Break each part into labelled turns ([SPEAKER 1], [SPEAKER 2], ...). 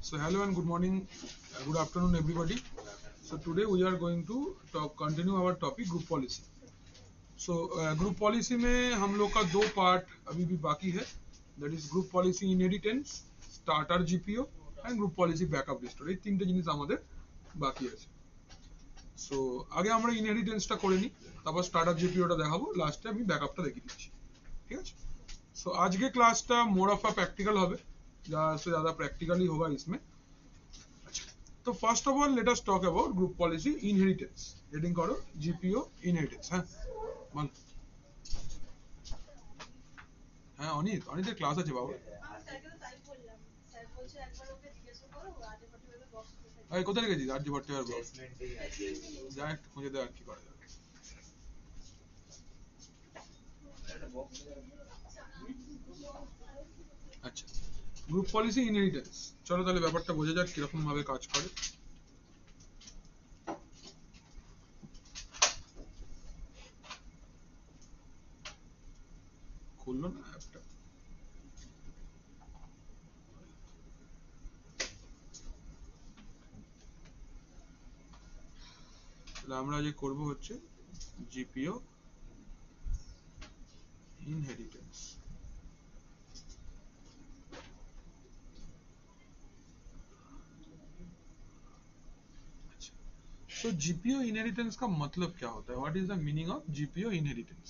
[SPEAKER 1] So hello and good morning, good afternoon everybody. So today we are going to continue our topic group policy. So group policy में हम लोग का दो part अभी भी बाकी है. That is group policy inheritance, starter GPO and group policy backup restore. এই তিনটে জিনিস আমাদের বাকি আছে. So আগে আমরা ইনহেরিটেন্সটা করে নিই, তারপর স্টার্টার জিপিওটা দেখাবো, লাস্টে আমি ব্যাকআপটা দেখিয়ে দিচ্ছি. ठीक है. सो आज के क्लास का मोर ऑफ अ प्रैक्टिकल होगा, ज़्यादा से ज़्यादा प्रैक्टिकली होगा इसमें. अच्छा, तो first of all let us talk about group policy inheritance. Heading करो जीपीओ इनहेरिटेंस. हाँ मान हाँ অনিত অনিতের ক্লাস আছে বাবা. এই কোথায় গেছিস? আর্য ভট্টাচার্য বক্স যা একটু খুঁজে দে আর কি করা যাবে. আচ্ছা, গ্রুপ পলিসি ইনহেরিটেন্স, চলো তাহলে ব্যাপারটা বোঝা যাক কিরকম ভাবে কাজ করে. খুললো না অ্যাপটা. তাহলে আমরা যে করব হচ্ছে জিপিও ইনহেরিটেন্স. तो जीपीओ इनहेरिटेंस का मतलब क्या होता है? What is the meaning of GPO inheritance?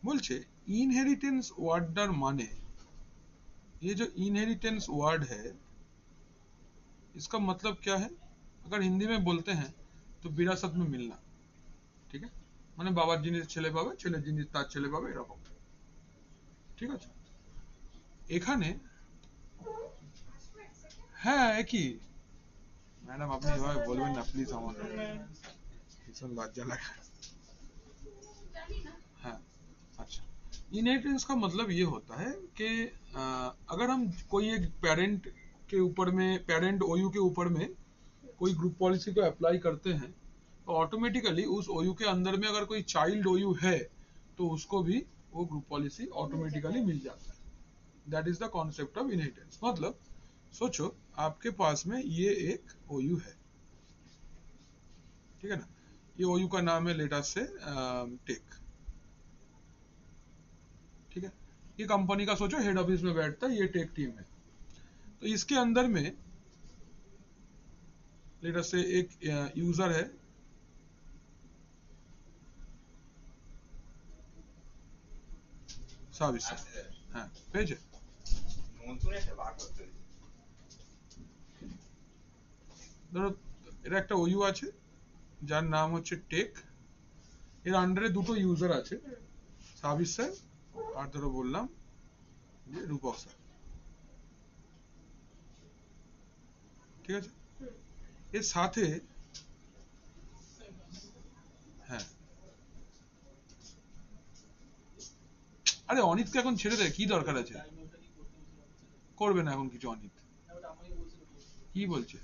[SPEAKER 1] बोलছে इनहेरिटेंस ওয়ার্ডটার মানে, ये जो इनहेरिटेंस वर्ड है इसका मतलब क्या है? अगर हिंदी में बोलते हैं तो विरासत में मिलना. ठीक है, মানে বাবার জিনিস ছেলে পাবে, ছেলের জিনিস তার ছেলে পাবে, এরকম. ঠিক আছে, এখানে হ্যাঁ একই. ম্যাডাম আপনি এভাবে বলবেন না প্লিজ, আমাদের ভীষণ লজ্জা লাগে. हाँ, अच्छा. इनहेरिटेंस का मतलब ये होता है कि अगर हम कोई एक पेरेंट के ऊपर में, पेरेंट ओयू के ऊपर में कोई ग्रुप पॉलिसी को अप्लाई करते हैं तो ऑटोमेटिकली उस ओयू के अंदर में अगर कोई चाइल्ड ओयू है तो उसको भी वो ग्रुप पॉलिसी ऑटोमेटिकली मिल जाता है. That is the concept of inheritance. मतलब सोचो आपके पास में ये एक ओयू है, ठीक है ना. ये ओयू का नाम है लेट अस से टेक. ठीक है, ये कंपनी का सोचो हेड ऑफिस में बैठता है, ये टेक टीम है. तो इसके अंदर में लेट अस से एक यूजर है, সাবিস স্যার. হ্যাঁ পেয়েছে. ধরো এর একটা ওইউ আছে যার নাম হচ্ছে টেক, এর আন্ডারে দুটো ইউজার আছে, সাবিস স্যার আর ধরো বললাম যে রূপক স্যার. ঠিক আছে, এর সাথে হ্যাঁ, আরে অনিতকে এখন ছেড়ে দেয়, কি দরকার আছে? করবে না এখন কিছু অনিত. কি বলছে?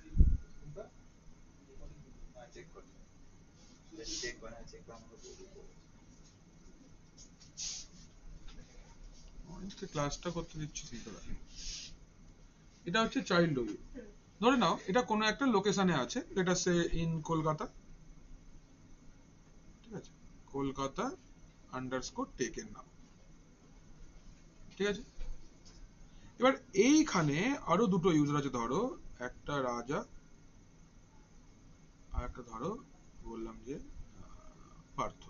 [SPEAKER 1] অনিতকে ক্লাসটা করতে দিচ্ছি ঠিক আছে. এটা হচ্ছে চাইল্ড ওয়্যু. ধরে নাও এটা কোনো একটা লোকেশনে আছে, let us say in Kolkata. ঠিক আছে, কলকাতা আন্ডারস্কোর টেকের নাম. ঠিক আছে, এবার এইখানে আরো দুটো ইউজার আছে, ধরো একটা রাজা আর একটা ধরো বললাম যে পার্থ.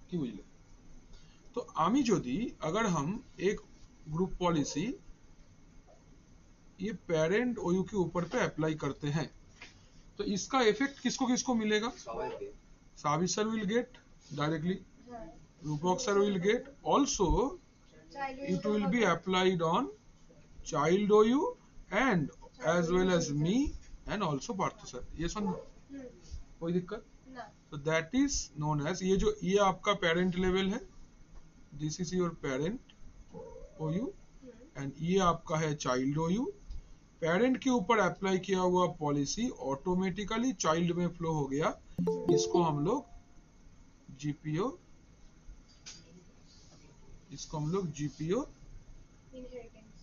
[SPEAKER 1] কি বুঝলে? तो आमी जोदी अगर हम एक ग्रुप पॉलिसी ये पेरेंट ओयू के ऊपर पे अप्लाई करते हैं तो इसका इफेक्ट किसको किसको मिलेगा? साबित सर विल गेट डायरेक्टली, रूपक sir will get also, it will be applied on child OU and as well as me and also Partha sir. ये सुन कोई दिक्कत? तो दैट इज नोन एज, ये आपका पेरेंट लेवल है, this is your parent ओयू and ये आपका है चाइल्ड ओयू. पेरेंट के ऊपर अप्लाई किया हुआ पॉलिसी ऑटोमेटिकली चाइल्ड में फ्लो हो गया, इसको हम लोग जीपीओ इनहेरिटेंस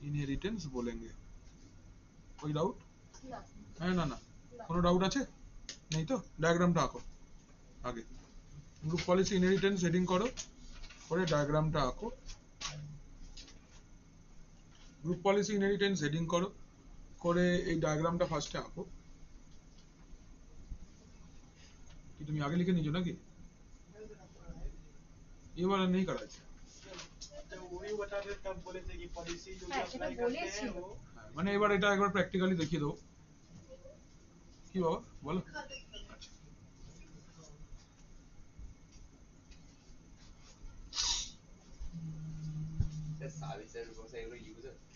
[SPEAKER 1] इनहेरिटेंस बोलेंगे। कोई डाउट
[SPEAKER 2] না
[SPEAKER 1] है? ना ना কোনো ডাউট আছে? নেই তো? ডায়াগ্রামটা আঁকো আগে। গ্রুপ পলিসি ইনহেরিটেন্স হেডিং করো, করে ডায়াগ্রামটা আঁকো। গ্রুপ পলিসি ইনহেরিটেন্স হেডিং করো, করে এই ডায়াগ্রামটা ফার্স্টে আঁকো। কি তুমি আগে লিখে নিয়েছো নাকি? এবার আর नहीं करा है।
[SPEAKER 3] वही बता रहे तब बोले थे कि पॉलिसी जो
[SPEAKER 2] হ্যাঁ সেটা
[SPEAKER 3] अप्लाई करते
[SPEAKER 2] বলেছি
[SPEAKER 3] हैं वो
[SPEAKER 1] হ্যাঁ, মানে এবার এটা একবার প্র্যাকটিক্যালি দেখিয়ে দেবো। কি বাবা বলো। আচ্ছা,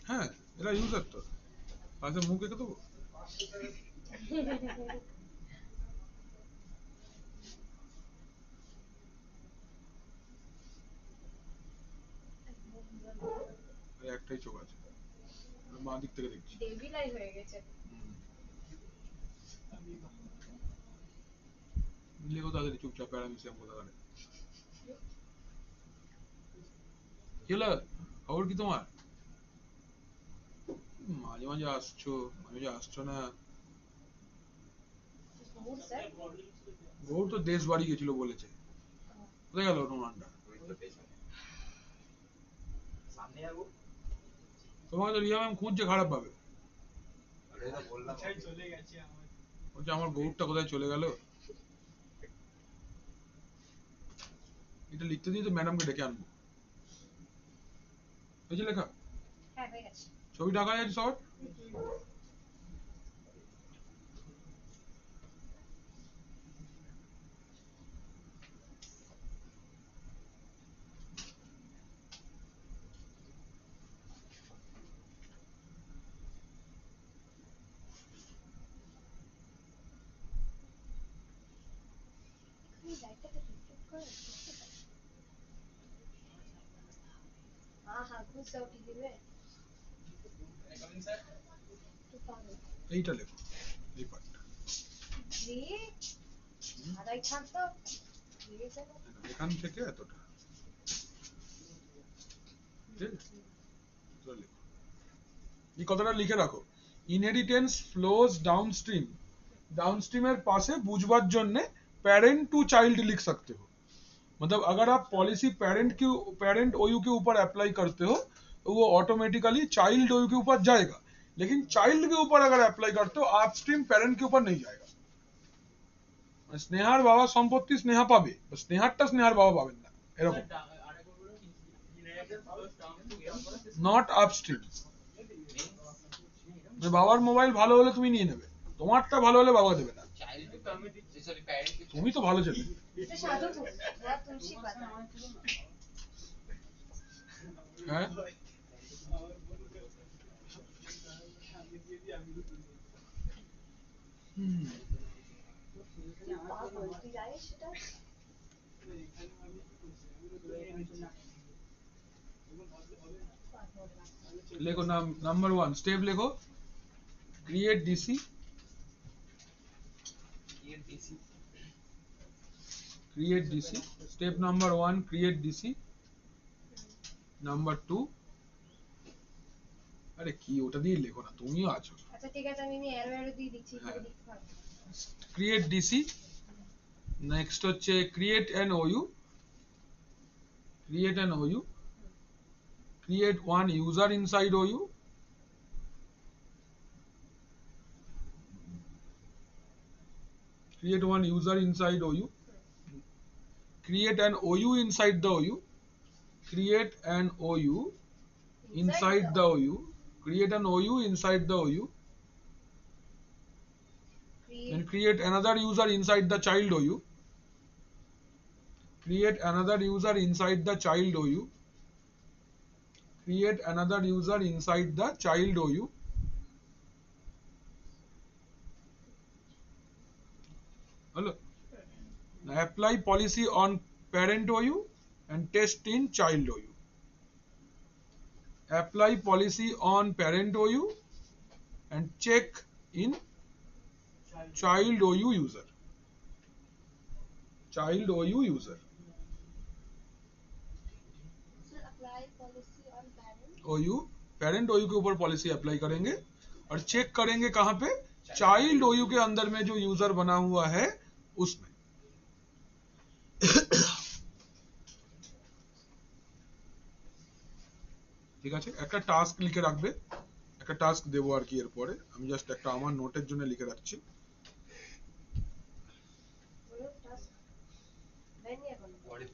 [SPEAKER 1] হ্যাঁ এরা ইউজার তো, পাশে মুখ এঁকে দেবো। এই একটাই চোখ আছে, বাঁ দিক থেকে দেখছি।
[SPEAKER 2] ডেভিলাই হয়ে গেছে।
[SPEAKER 1] লিখো তাড়াতাড়ি, চুপচাপ প্যারামিশিয়াম কোথা করে। কি হলো, খবর কি তোমার? মাঝে মাঝে আসছো, মাঝে মাঝে আসছো না।
[SPEAKER 2] গৌর স্যার
[SPEAKER 1] গৌর তো দেশ বাড়ি গেছিল বলেছে। কোথায় গেল নোমানটা? তোমাকে তো রিয়া ম্যাম খুঁজছে খারাপ ভাবে,
[SPEAKER 3] अच्छा चले गए আমার
[SPEAKER 1] বলছে আমার গৌরটা কোথায় চলে গেল। এটা লিখতে দিয়ে তো ম্যাডামকে ডেকে আনবো। হয়েছে লেখা?
[SPEAKER 2] হ্যাঁ হয়ে গেছে।
[SPEAKER 1] ছবি টাকা যাচ্ছে সবার?
[SPEAKER 2] তুমি লাইটটাকে রিফ্লেক্ট করে দেখতে পাচ্ছ? হ্যাঁ হ্যাঁ ঘুষ যাও কি দিবে তো পাবে
[SPEAKER 1] এইটা লেখো, এই পার্টটা।
[SPEAKER 2] জি আড়াই ছাড় তো দিয়ে যাবে।
[SPEAKER 1] এখান থেকে এতটা, ঠিক আছে? এতটা লেখো। এই কথাটা লিখে রাখো, ইনহেরিটেন্স ফ্লোজ डाउनस्ट्रीम। डाउनस्ट्रीम এর পাশে বুঝবার জন্য पेरेंट टू चाइल्ड लिख सकते हो। मतलब अगर आप पॉलिसी पेरेंट ओयू के ऊपर अप्लाई करते हो तो वो ऑटोमेटिकली चाइल्ड ओयू के ऊपर जाएगा, लेकिन चाइल्ड के ऊपर अगर अप्लाई करते हो अपस्ट्रीम पेरेंट के ऊपर नहीं जाएगा। স্নেহার বাবা সম্পত্তি স্নেহা পাবে, স্নেহারটা স্নেহার বাবা পাবেন না, এরকম। Not upstream. বাবার মোবাইল ভালো হলে তুমি নিয়ে নেবে, তোমারটা ভালো হলে বাবা দেবে না। তুমি তো ভালো ছেলে।
[SPEAKER 2] এটা সাধু ফুল না তুলসী পাতা।
[SPEAKER 1] হ্যাঁ
[SPEAKER 2] তুই জানিস সেটা?
[SPEAKER 1] लिखो नाम, नंबर 1 स्टेप लिखो, create DC. Create DC step number 1 create DC. Number 2 আরে কি ওটা দিয়ে লেখো না, তুমিও আছো।
[SPEAKER 2] আচ্ছা ঠিক আছে আমি এরো এরো দিয়ে দিচ্ছি করে দিতে পারবো।
[SPEAKER 1] Create DC. নেক্সট হচ্ছে create an OU. Create an OU, create one user inside OU. Create one user inside OU. Create an OU inside the OU. Create an OU inside the OU. Create an OU inside the OU. Then create another user inside the child OU. Create another user inside the child OU. Create another user inside the child OU. Hello. Now apply policy on parent OU and test in child OU. Apply policy on parent OU and check in child OU user. Child OU user.
[SPEAKER 2] Sir apply policy on parent.
[SPEAKER 1] OU parent OU के ऊपर policy apply करेंगे और check करेंगे कहां पे, child ओयू के अंदर में जो यूजर बना हुआ है उसमें। ঠিক আছে, একটা টাস্ক লিখে রাখবে, একটা টাস্ক দেবো আর কি এরপরে, আমি জাস্ট একটা আমার নোটের জন্য লিখে রাখছি।
[SPEAKER 2] বলো টাস্ক দেয়নি এখনো।
[SPEAKER 4] পরে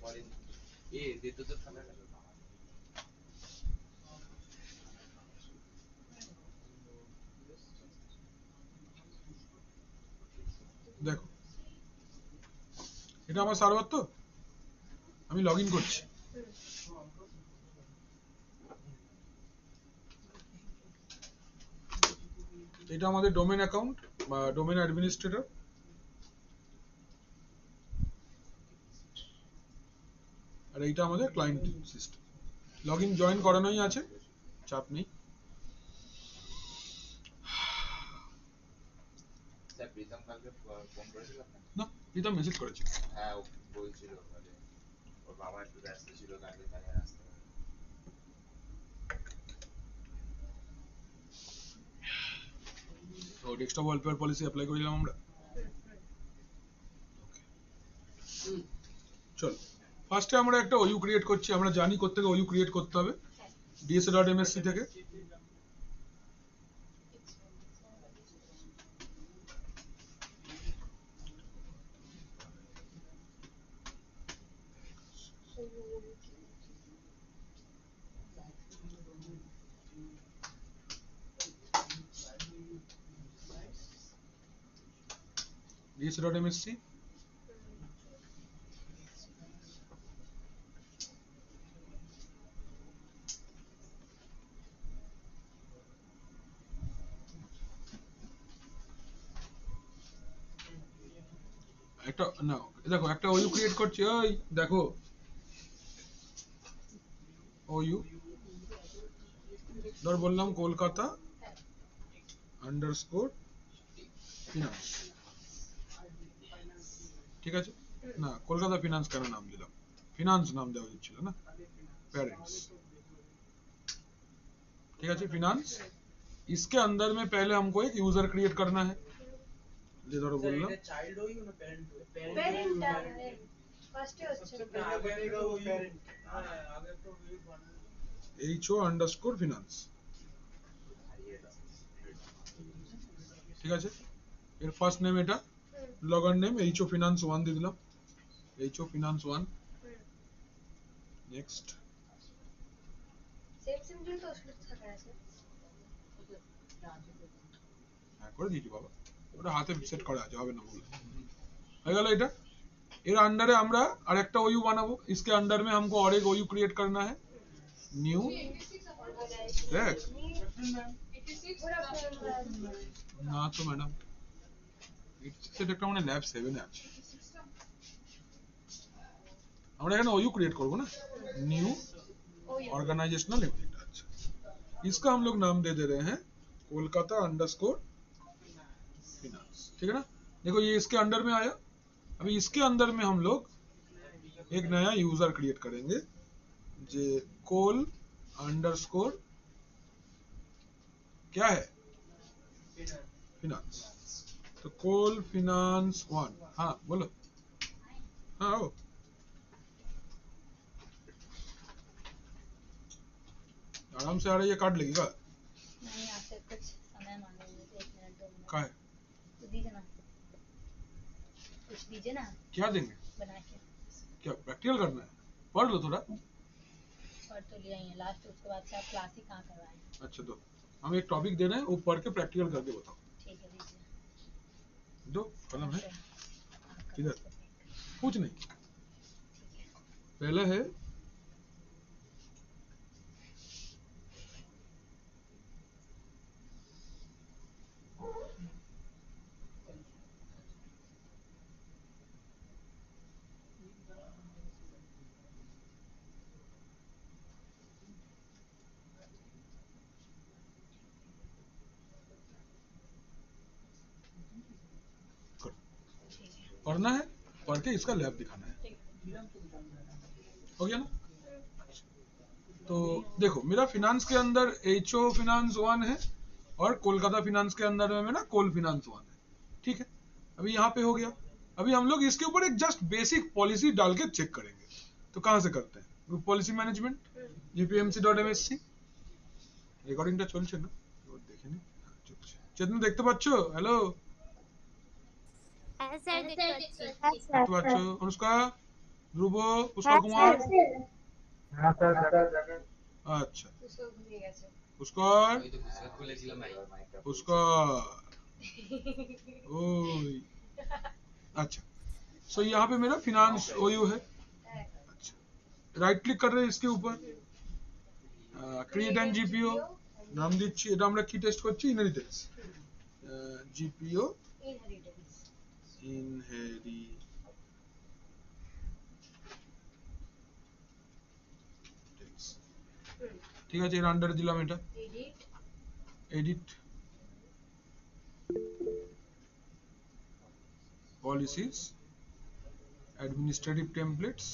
[SPEAKER 4] এ দিত তো খানা গেল।
[SPEAKER 1] দেখো এটা আমার সার্ভার, তো আমি লগ ইন করছি। এটা আমাদের ডোমেন অ্যাকাউন্ট বা ডোমেন অ্যাডমিনিস্ট্রেটর, আর এইটা আমাদের client system. Log in join করানোই আছে, চাপ নেই।
[SPEAKER 4] স্যার প্রীতম কালকে ফোন করেছিল আপনাকে?
[SPEAKER 1] না, প্রীতম মেসেজ করেছে।
[SPEAKER 4] হ্যাঁ ও বলছিল মানে ওর বাবা একটু ব্যস্ত ছিল কালকে, তাই আর আসতে পারেনি।
[SPEAKER 1] তো ডেস্কটপ ওয়ালপেপার পলিসি অ্যাপ্লাই করেছিলাম আমরা। চল ফার্স্টে আমরা একটা ওইউ ক্রিয়েট করছি, আমরা জানি কোত্থেকে ওইউ ক্রিয়েট করতে হবে, dsc.msc থেকে। dsc.msc একটা না, দেখো একটা ওইউ ক্রিয়েট করছি, ওই দেখো ওইউ, ধর বললাম কলকাতা আন্ডারস্কোর ফিনান্স, ঠিক আছে। না কলকাতা ফিনান্স কেন নাম দিলাম, ফিনান্স नाम দেওয়া উচিত ছিল না, पेरेंट्स, ठीक है फिनांस। इसके अंदर में पहले हमको एक यूजर क्रिएट करना है, ये धरो बोलना
[SPEAKER 3] चाइल्ड हो ना पेरेंट हो?
[SPEAKER 2] পেরেন্ট ফার্স্টে হচ্ছে
[SPEAKER 3] सबसे पहले बनेगा वो पेरेंट। हाँ आगे तो वही बनना।
[SPEAKER 1] ho अंडरस्कोर फिनांस, ঠিক আছে। এর ফার্স্ট নেম এটা, লগন নেম ho ফিনান্স 1 দিয়ে দিলাম, ho finance 1। Next
[SPEAKER 2] same same যেহেতু আসলে থাকা আছে।
[SPEAKER 1] হ্যাঁ করে দিয়েছি বাবা, ওটা হাতে সেট করা আছে, হবে না বলে হয়ে গেল এটা। এর अंडर আমরা আরেকটা ওইউ বানাবো, इसके अंडर में हमको और एक ओयू क्रिएट करना है, न्यू देख না তো ম্যাডাম সেটা একটা মানে ল্যাব 7 এ আছে, আমরা এখানে ओयू क्रिएट करब ना, न्यू ऑर्गेनाइजेशनल यूनिट। अच्छा इसका हम लोग नाम दे रहे हैं कोलकाता अंडरस्कोर फिनांस, ठीक है ना। देखो ये इसके अंडर में आया, अभी इसके अंदर में हम लोग एक नया यूजर क्रिएट करेंगे, जे कोल अंडरस्कोर क्या है, फिनांस। तो कोल फिनांस 1, हाँ बोलो, हाँ आओ। आराम से आ रही है, काट लेगी का
[SPEAKER 5] नहीं आपसे कुछ समय मांगेंगे, 1 मिनट 2 मिनट
[SPEAKER 1] का है,
[SPEAKER 5] तो दीजिए ना, कुछ दीजिए ना
[SPEAKER 1] क्या देंगे,
[SPEAKER 5] बना के।
[SPEAKER 1] क्या प्रैक्टिकल करना है, पढ़ लो थोड़ा।
[SPEAKER 5] पढ़ तो लिया ही है लास्ट, उसके बाद से आप क्लास ही कहाँ करवाएं।
[SPEAKER 1] अच्छा दो, हम एक टॉपिक दे रहे हैं, वो पढ़ के प्रैक्टिकल करके बताओ।
[SPEAKER 5] ठीक है दीजिए।
[SPEAKER 1] दो कलम है,
[SPEAKER 5] आप कर
[SPEAKER 1] किधर?
[SPEAKER 5] सकते हैं।
[SPEAKER 1] कुछ नहीं, पहला है पढ़ना है, पढ़ के इसका लैब दिखाना है, हो गया ना। तो देखो मेरा फिनांस के अंदर एचओ फिनांस 1 है और कोलकाता फिनांस के अंदर में मेरा कोल फिनांस 1 है, ठीक है। अभी यहाँ पे हो गया। अभी हम लोग इसके ऊपर एक जस्ट बेसिक पॉलिसी डाल के चेक करेंगे। तो कहाँ से करते हैं? ग्रुप पॉलिसी मैनेजमेंट gpmc.msc রেকর্ডিংটা চলছে না? দেখিনি, চলছে। চেতন দেখতে পাচ্ছো? হ্যালো,
[SPEAKER 2] হ্যাঁ স্যার দেখতে পাচ্ছি।
[SPEAKER 1] দেখতে পাচ্ছো? অনুষ্কা, ধ্রুব, পুষ্কর কুমার, আচ্ছা
[SPEAKER 5] उसको घूमिए गए
[SPEAKER 1] পুষ্কর,
[SPEAKER 4] ওই তো খুলেছিলাম ভাই।
[SPEAKER 1] पुष्कर ओए अच्छा। सो यहाँ पे मेरा फिनांस ओयू है। अच्छा, राइट क्लिक कर रहे हैं इसके ऊपर, क्रिएट एंड जीपीओ नाम দিচ্ছি। এটা আমরা কি টেস্ট করছি? ইনহেরিটেন্স। জিপিও
[SPEAKER 5] इनहेरिटेंस
[SPEAKER 1] ইনহেরিটেন্স, ঠিক আছে। এর আন্ডারে দিলাম এটা
[SPEAKER 5] edit
[SPEAKER 1] edit policies, administrative templates,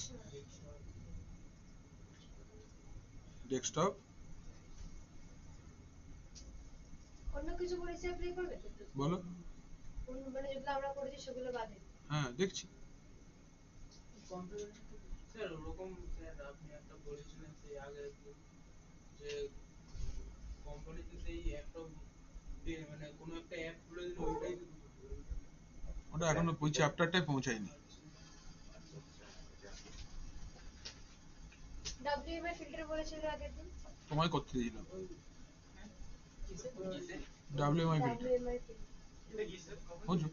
[SPEAKER 1] desktop,
[SPEAKER 5] অন্য কিছু পলিসি অ্যাপ্লাই করবে?
[SPEAKER 1] বলো।
[SPEAKER 5] মানে যেগুলো আমরা করেছি সেগুলো বাদে।
[SPEAKER 1] হ্যাঁ দেখছি।
[SPEAKER 3] স্যার ওরকম স্যার আপনি একটা বলেছিলেন সেই আগে যে কোম্পানিতে সেই একটা মানে কোনো একটা অ্যাপ খুলে দিলে ওইটাই
[SPEAKER 1] ওটা এখনো ওই চ্যাপ্টারটাই পৌঁছায়নি।
[SPEAKER 5] ডব্লিউএমআই ফিল্টার বলেছিল আগের দিন।
[SPEAKER 1] তোমায় করতে দিয়েছিলাম
[SPEAKER 3] কিসে
[SPEAKER 1] WMI ফিল্টার,
[SPEAKER 5] ডব্লিউএমআই ফিল্টার
[SPEAKER 3] এটা কি স্যার
[SPEAKER 1] বুঝছো?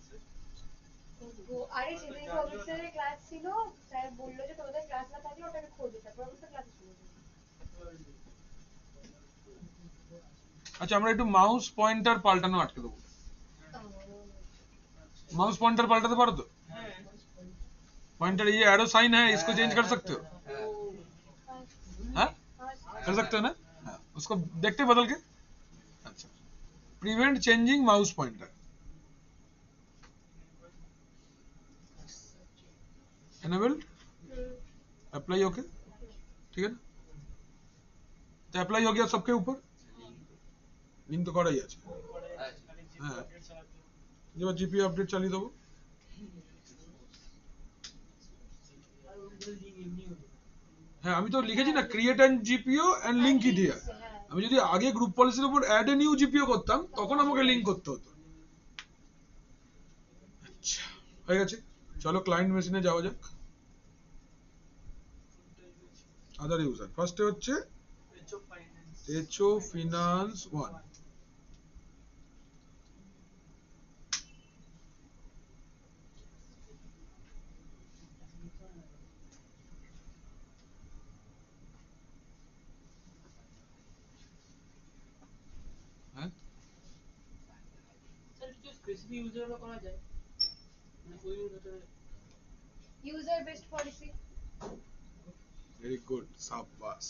[SPEAKER 5] আরে সেদিন অফিসারের ক্লাস ছিল, স্যার বললো যে তোমাদের ক্লাস না থাকলে ওটাকে খোঁজো, তারপর অফিসার ক্লাস শুরু করবে।
[SPEAKER 1] আচ্ছা, আমরা একটু মাউস পয়েন্টার পাল্টানো আটকে দেবো। माउस पॉइंटर पलटाते पारो तो? पॉइंटर ये एरो साइन है, इसको चेंज कर सकते हो? हाँ, कर सकते हो ना? हाँ, उसको देखते बदल के। अच्छा, prevent changing mouse pointer, enabled, apply okay, ठीक है ना? तो अप्लाई हो गया सबके ऊपर, लिंक तो करा ही আছে। हाँ, এবার জিপিও আপডেট চালিয়ে দেবো। হ্যাঁ, আমি তো লিখেছি না create and GPO and link it here. আমি যদি আগে গ্রুপ পলিসির উপর অ্যাড এ নিউ জিপিও করতাম তখন আমাকে লিংক করতে হতো। আচ্ছা, হয়ে গেছে। চলো ক্লায়েন্ট মেশিনে যাওয়া যাক। আদার ইউজার ফার্স্টে হচ্ছে এইচও ফিনান্স 1। হ্যাঁ,
[SPEAKER 3] স্যার কিছু স্পেসিফিক ইউজারও করা যায় মানে ওই ভেতরে
[SPEAKER 5] user based policy.
[SPEAKER 1] Very good, शाबाश।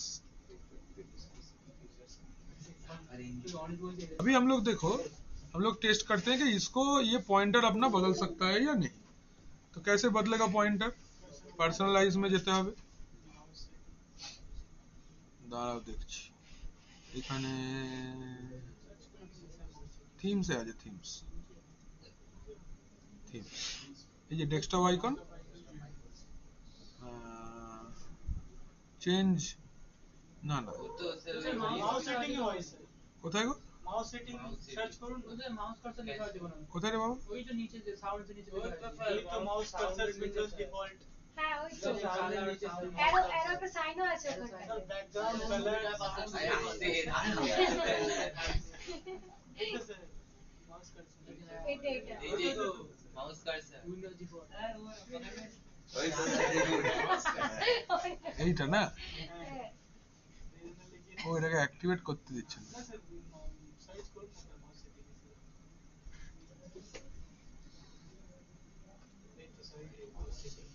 [SPEAKER 1] अभी हम लोग देखो, हम लोग टेस्ट करते हैं कि इसको ये पॉइंटर अपना बदल सकता है या नहीं। तो कैसे बदलेगा पॉइंटर? पर्सनलाइज में যেতে হবে। দাঁড়াও দেখছি, এখানে থিমসে আছে, থিমস, থিমস, এই যে ডেস্কটপ আইকন, চেঞ্জ, না না,
[SPEAKER 4] ও তো স্যার
[SPEAKER 3] স্যার মাউস সেটিং এ হয় স্যার
[SPEAKER 1] কোথায় গো?
[SPEAKER 3] মাউস সেটিং সার্চ করুন ওদের মাউস কার্সার লেখা আছে বানানো
[SPEAKER 1] কোথায় রে বাবা?
[SPEAKER 3] ওই যে নিচে যে সাউন্ড এর নিচে লেখা আছে এই তো মাউস কার্সার উইন্ডোজ ডিফল্ট
[SPEAKER 5] হ্যাঁ ওই তো
[SPEAKER 3] সাউন্ড এর নিচে
[SPEAKER 5] এরো এরো पे সাইনও আছে ওখানে।
[SPEAKER 3] ব্যাকগ্রাউন্ড কালার
[SPEAKER 4] আরে আসতে
[SPEAKER 3] মাউস কার্সার
[SPEAKER 5] এটা এটা
[SPEAKER 4] এই যে মাউস কার্সার
[SPEAKER 3] উইন্ডোজ ডিফল্ট
[SPEAKER 4] ওই তো
[SPEAKER 1] এইটা না?
[SPEAKER 5] হ্যাঁ।
[SPEAKER 1] ও এটাকে অ্যাক্টিভেট করতে দিচ্ছে না।
[SPEAKER 3] না স্যার সার্চ করুন না মাউস সেটিং এই তো sorry mouse setting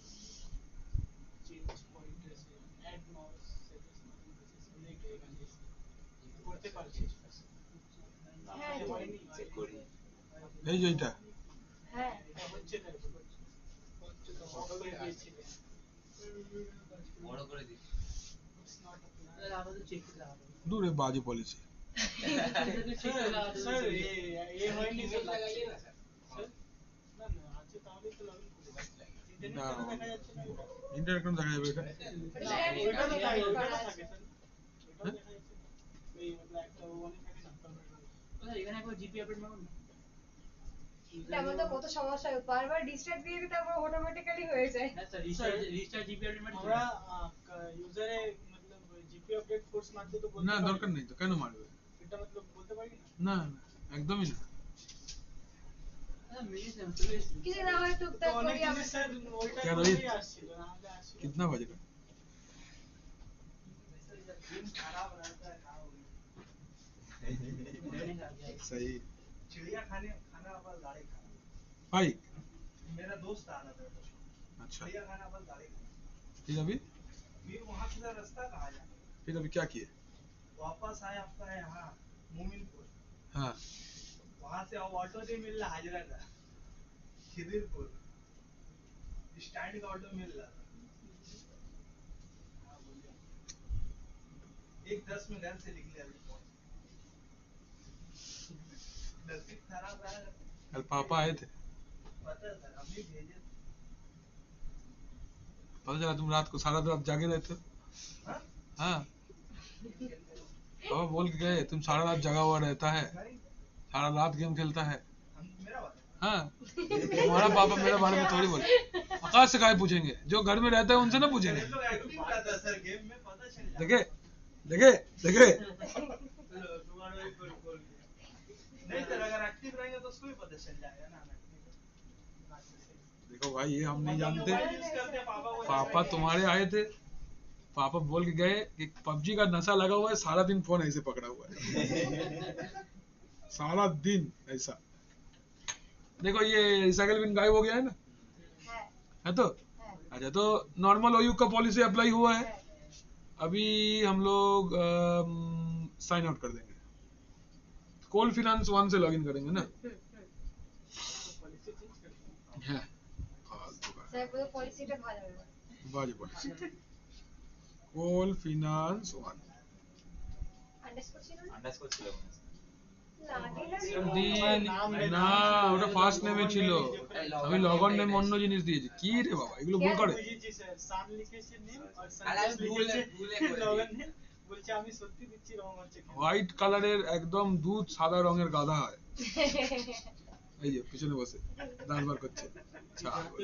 [SPEAKER 3] change pointer সে অ্যাড মাউস সেটিংস সিলেক্ট এখানে করতে পারছি
[SPEAKER 5] হ্যাঁ,
[SPEAKER 3] হয়নি
[SPEAKER 4] চেক করি।
[SPEAKER 1] এই যে এইটা,
[SPEAKER 5] হ্যাঁ
[SPEAKER 3] এটা হচ্ছে তারপর হচ্ছে তো অফ করে দিয়েছি
[SPEAKER 4] বড় করে দিই।
[SPEAKER 3] It's not a plan. लगा दो चेक लगा दो
[SPEAKER 1] दूर है बाजी पॉलिसी
[SPEAKER 3] सर ये হয় নি স্যার লাগাইয়ে না স্যার না না আছে তাহলে তো লগইন করে ইন্টারনেটে দেখা যাচ্ছে না এটা
[SPEAKER 1] ইন্টারনেট কোন দেখা যাবে এটা
[SPEAKER 3] ওইটা তো তাই ওইটা থাকে স্যার ওইটা দেখা যাচ্ছে না এই मतलब একটা ওয়ানে থাকে না স্যার এখানে একবার জিপি আপডেট মারুন না
[SPEAKER 5] তেমন তো কত সমস্যা হয় বারবার ডিস্ট্রাক্ট দিয়ে দিতে তারপর অটোমেটিক্যালি হয়ে যায়
[SPEAKER 3] হ্যাঁ স্যার রিস্টার্ট জিপি আপডেট মারুন আমরা ইউজারে मतलब জিপি আপডেট ফোর্স মারতে তো বলতে
[SPEAKER 1] না দরকার নেই তো কেন মারবে
[SPEAKER 3] এটা मतलब বলতে পারি না
[SPEAKER 1] না না একদমই না
[SPEAKER 5] কিছু না হয় টুকটাক
[SPEAKER 3] तो
[SPEAKER 5] করি আমরা
[SPEAKER 3] স্যার ওইটা
[SPEAKER 1] क्या
[SPEAKER 3] করেই
[SPEAKER 1] रोहित?
[SPEAKER 3] আসছিল না হলে আসছিল
[SPEAKER 1] कितना बजेगा
[SPEAKER 3] दिन खराब रहता है खाओ
[SPEAKER 1] सही
[SPEAKER 3] चिड़िया खाना पर गाड़ी खाना
[SPEAKER 1] भाई
[SPEAKER 3] मेरा दोस्त आ रहा था
[SPEAKER 1] अच्छा
[SPEAKER 3] चिड़िया खाना पर गाड़ी खाना
[SPEAKER 1] फिर
[SPEAKER 3] फिर वहाँ से रास्ता कहाँ जाए
[SPEAKER 1] अभी क्या किए
[SPEAKER 3] वापस आए आपका यहाँ मोमिनपुर
[SPEAKER 1] हाँ
[SPEAKER 3] वहाँ से अब ऑटो नहीं मिल रहा हाजरा का खिदिरपुर स्टैंड का ऑटो मिल रहा था हाँ, बोलिए। एक 10 में घर से निकले अभी पहुंच नसीब खराब रहा
[SPEAKER 1] कल पापा आए थे
[SPEAKER 3] पता है सर अभी भेजे
[SPEAKER 1] पता चला तुम रात को सारा रात जागे रहते हो
[SPEAKER 3] हाँ?
[SPEAKER 1] हाँ पापा बोल के गए तुम सारा रात जगा हुआ रहता है
[SPEAKER 3] नहीं
[SPEAKER 1] सारा रात गेम खेलता है
[SPEAKER 3] मेरा बात
[SPEAKER 1] हाँ तुम्हारा पापा मेरे बारे में थोड़ी बोले आकाश से काहे पूछेंगे जो घर में रहता है उनसे ना पूछेंगे
[SPEAKER 3] लोग एक्टिव रहता है सर गेम में पता चल जाता
[SPEAKER 1] देखे देखे देखे
[SPEAKER 3] तुम्हारा भी कोई नहीं सर अगर एक्टिव रहेंगे तो उसको भी पता चल जाएगा ना
[SPEAKER 1] देखो भाई ये हम नहीं जानते
[SPEAKER 3] मोबाइल यूज करते हैं पापा को
[SPEAKER 1] पापा तुम्हारे आए थे पापा बोल के गए कि पबजी का नशा लगा हुआ है सारा दिन फोन ऐसे पकड़ा हुआ है सारा दिन ऐसा देखो ये रिसाइकल बिन गायब हो गया है ना
[SPEAKER 5] है
[SPEAKER 1] है तो अच्छा तो नॉर्मल ओयू का पॉलिसी अप्लाई हुआ है अभी हम लोग साइन आउट कर देंगे कोल फिनेंस 1 से लॉगिन करेंगे ना है फालतू का
[SPEAKER 5] স্যার পুরো পলিসিটা ভালো হবে
[SPEAKER 1] बाजी पॉलिसी कोल फिनेंस 1
[SPEAKER 5] আন্ডারস্কোর ছিল না
[SPEAKER 4] আন্ডারস্কোর ছিল মনে হয়।
[SPEAKER 5] লাগে না
[SPEAKER 1] দিন না ওটা ফার্স্ট নেমে ছিল আমি লগ অন নেম অন্য জিনিস দিয়েছি কি রে বাবা এগুলো ভুল করে
[SPEAKER 3] বুঝেছি স্যার সান লিখেছে নেম আর
[SPEAKER 4] আরে আমি ভুলে করে
[SPEAKER 3] লগইন
[SPEAKER 4] দিয়েছি।
[SPEAKER 3] বলছে আমি সত্যি দিচ্ছি রং হচ্ছে কেন
[SPEAKER 1] হোয়াইট কালারের একদম দুধ সাদা রঙের গাধা হয় এই যে পিছনে বসে দাঁত বার করছে ছাগল।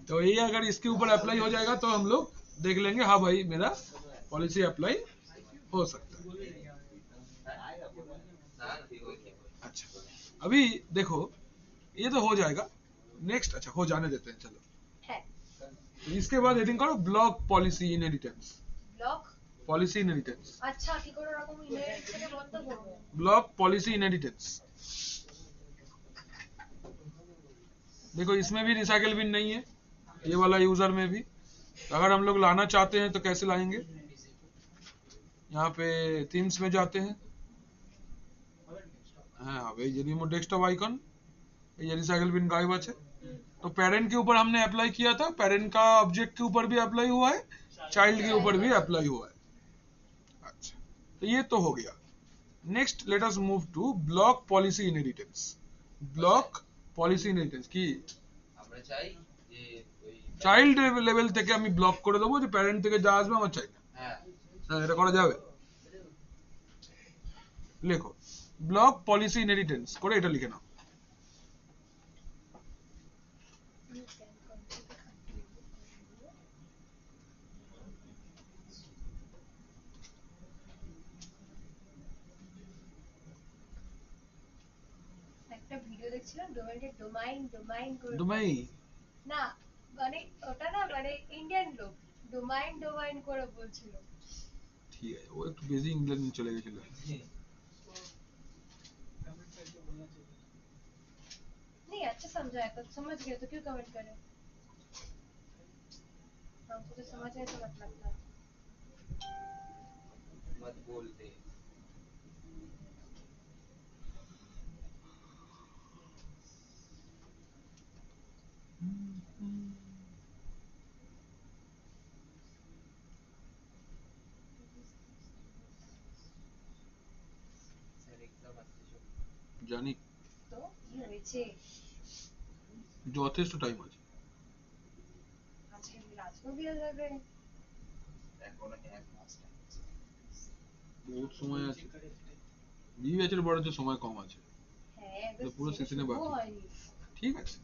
[SPEAKER 1] तो ये अगर इसके ऊपर अप्लाई हो जाएगा तो हम लोग देख लेंगे हाँ भाई मेरा पॉलिसी अप्लाई हो सकता है
[SPEAKER 4] না না ঠিক ওকে
[SPEAKER 1] अच्छा अभी देखो ये तो हो जाएगा नेक्स्ट अच्छा हो जाने देते हैं चलो
[SPEAKER 5] হ্যাঁ
[SPEAKER 1] तो इसके बाद हेडिंग करो block policy inheritance
[SPEAKER 5] block
[SPEAKER 1] policy inheritance
[SPEAKER 5] আচ্ছা কি করে রকম ইমেল থেকে বন্ধ করব
[SPEAKER 1] ब्लॉक पॉलिसी इनहेरिटेंस देखो इसमें भी रिसाइकल बिन नहीं है ये वाला यूजर में भी अगर हम लोग लाना चाहते हैं तो कैसे लाएंगे यहाँ पे थीम्स में जाते हैं हाँ भाई ये रिमोट डेस्कटॉप आइकन ये रिसाइकल बिन गायब है तो पेरेंट के ऊपर हमने अप्लाई किया था पेरेंट का ऑब्जेक्ट के ऊपर भी अप्लाई हुआ है चाइल्ड के ऊपर भी अप्लाई हुआ है अच्छा तो ये तो हो गया next let us move to block policy inheritance block policy inheritance की
[SPEAKER 4] আমরা চাই যে ওই
[SPEAKER 1] চাইল্ড লেভেল থেকে আমি ব্লক করে দেবো যে প্যারেন্ট থেকে যা আসবে আমার চাই না
[SPEAKER 4] হ্যাঁ
[SPEAKER 1] হ্যাঁ এটা করা যাবে লেখো ব্লক পলিসি ইনহেরিটেন্স করে এটা লিখে নাও
[SPEAKER 5] একটা ভিডিও দেখছিলাম ডোমাইন করে
[SPEAKER 1] ডোমাইন
[SPEAKER 5] না মানে ওটা না মানে ইন্ডিয়ান লোক ডোমাইন করে বলছিল
[SPEAKER 1] ঠিক আছে ও একটু বেশি ইংল্যান্ড চলে গেছিল
[SPEAKER 3] कमेंट करके बोलना चाहिए
[SPEAKER 5] नहीं अच्छा समझाया तो समझ गए तो क्यों कमेंट करे हमको तो समझ आए तो मतलब था
[SPEAKER 4] मत बोलते
[SPEAKER 1] জানি
[SPEAKER 5] তো কি হয়েছে?
[SPEAKER 1] যথেষ্ট টাইম আছে।
[SPEAKER 5] আজকে আজকেও দেওয়া যাবে।
[SPEAKER 4] এখনো এক মাস time আছে।
[SPEAKER 1] বহুত সময় আছে, বি ব্যাচের বড় যে সময় কম আছে।
[SPEAKER 5] হ্যাঁ
[SPEAKER 1] তো পুরো সেশনে
[SPEAKER 5] শুরু
[SPEAKER 1] বাকি।
[SPEAKER 5] হয়নি।
[SPEAKER 1] ঠিক আছে,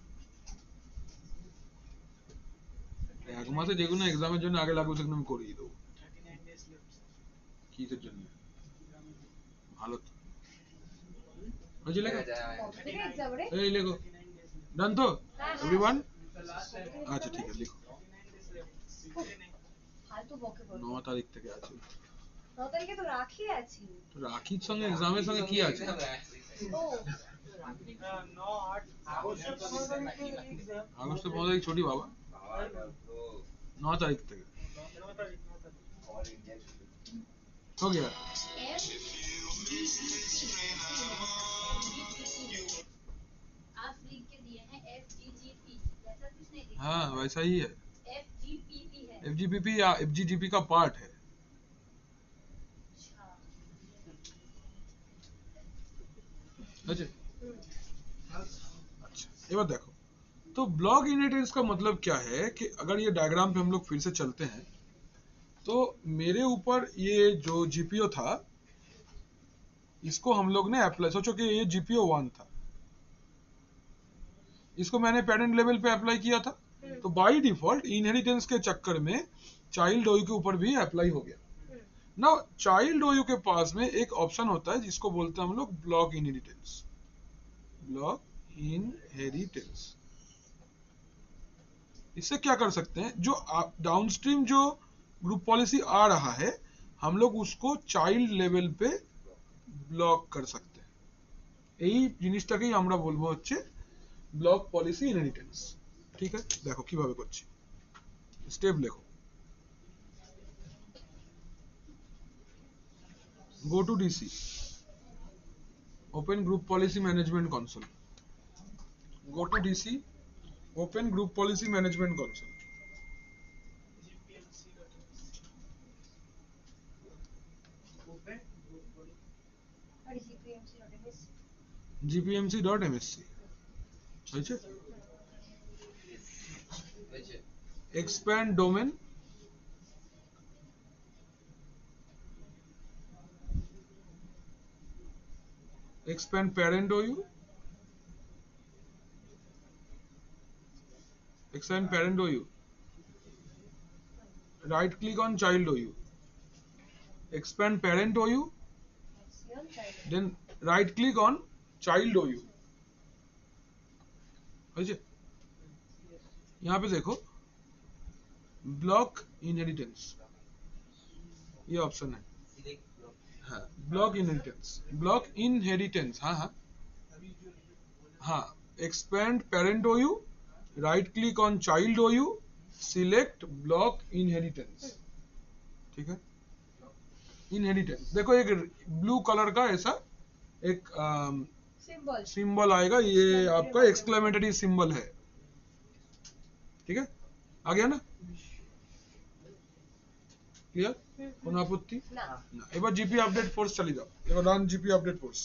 [SPEAKER 1] এক মাসে যে কোনো এক্সামের জন্য আগে লাগবে সেগুলো আমি করিয়ে দেবো।
[SPEAKER 3] 39 days left, sir.
[SPEAKER 1] কিসের জন্য? ভালো তো হয়েছে লেখা?
[SPEAKER 5] কত থেকে এক্সাম রে?
[SPEAKER 1] এই লেখো
[SPEAKER 3] 39 days left.
[SPEAKER 1] ডান তো
[SPEAKER 5] হ্যাঁ,
[SPEAKER 1] এভরিওয়ান?
[SPEAKER 3] The last time,
[SPEAKER 1] আচ্ছা ঠিক আছে লিখো।
[SPEAKER 3] 39 days left. सीधे नहीं.
[SPEAKER 5] ফালতু বকে বল।
[SPEAKER 1] 9 তারিখ থেকে আছে।
[SPEAKER 5] 9 তারিখে তো রাখি আছি।
[SPEAKER 1] তো রাখির সঙ্গে এক্সামের সঙ্গে কি আছে?
[SPEAKER 5] ও
[SPEAKER 3] No, 8 আগস্টের 15 তারিখে exam.
[SPEAKER 1] আগস্টের 15 তারিখ ছুটি বাবা,
[SPEAKER 4] বাবার তো
[SPEAKER 1] 9 তারিখ থেকে
[SPEAKER 3] 9 তারিখ.
[SPEAKER 4] all India ছুটি।
[SPEAKER 1] हो गया।
[SPEAKER 2] आप लिख के दिए हैं FGGP, जैसा कुछ नहीं लिखा।
[SPEAKER 1] हाँ वैसा ही है,
[SPEAKER 2] FGPP है।
[SPEAKER 1] FGPP या FGGP का पार्ट है।
[SPEAKER 2] अच्छा।
[SPEAKER 1] अच्छा एबार देखो, तो ब्लॉक इनहेरिटेंस का मतलब क्या है कि अगर ये डायग्राम पे हम लोग फिर से चलते हैं तो मेरे ऊपर ये जो जीपीओ था इसको हम लोग ने अप्लाई, सोचो कि ये जीपीओ 1 था, इसको मैंने पेरेंट लेवल पे अप्लाई किया था, तो बाय डिफॉल्ट इनहेरिटेंस के चक्कर में चाइल्ड ओयू के ऊपर भी अप्लाई हो गया। ना चाइल्ड ओयू के पास में एक ऑप्शन होता है जिसको बोलते हैं हम लोग ब्लॉक इनहेरिटेंस, ब्लॉक इनहेरिटेंस। इससे क्या कर सकते हैं, जो डाउनस्ट्रीम जो ग्रुप पॉलिसी आ रहा है हम लोग उसको चाइल्ड लेवल पे ब्लॉक कर सकते हैं। এই জিনিসটাকেই আমরা বলবো হচ্ছে ব্লক পলিসি ইনহেরিটেন্স। ঠিক আছে, দেখো কিভাবে করছি, স্টেপ লেখো। go to DC, open group policy management console, go to DC, open group policy management console,
[SPEAKER 3] Open.
[SPEAKER 5] আরে gpmc.ms
[SPEAKER 1] gpmc.msc হয়েছে?
[SPEAKER 4] হয়েছে?
[SPEAKER 1] expand domain, expand parent OU, expand parent OU, right click on child OU, expand parent OU,
[SPEAKER 5] axial child
[SPEAKER 1] then right click on child OU। হয়েছে? यहाँ पे देखो block inheritance, ये option है।
[SPEAKER 4] Select block.
[SPEAKER 1] हाँ block inheritance, block inheritance, हाँ हाँ हाँ, expand parent OU, right click on child OU, select block inheritance. ठीक है, इनहेरिटेंस देखो एक ब्लू कलर का ऐसा एक
[SPEAKER 5] symbol
[SPEAKER 1] सिंबल आएगा, ये आपका एक्सक्लेमेटरी सिंबल है। ठीक है, आ गया ना, क्लियर? কোনো আপত্তি
[SPEAKER 5] না
[SPEAKER 1] না? এবার জিপি আপডেট ফোর্স চালিয়ে দাও, এবার run GP update force,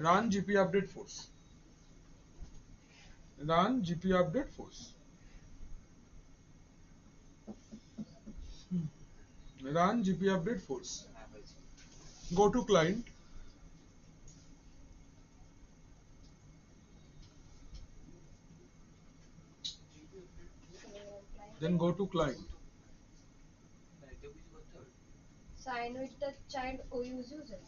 [SPEAKER 1] run GP update force, run GP update force, run GP update force,
[SPEAKER 4] হ্যাঁ হয়েছে।
[SPEAKER 1] go to client, then go to client,
[SPEAKER 4] না, এটাও কিছু করতে হবে?
[SPEAKER 5] sign with the child OU's user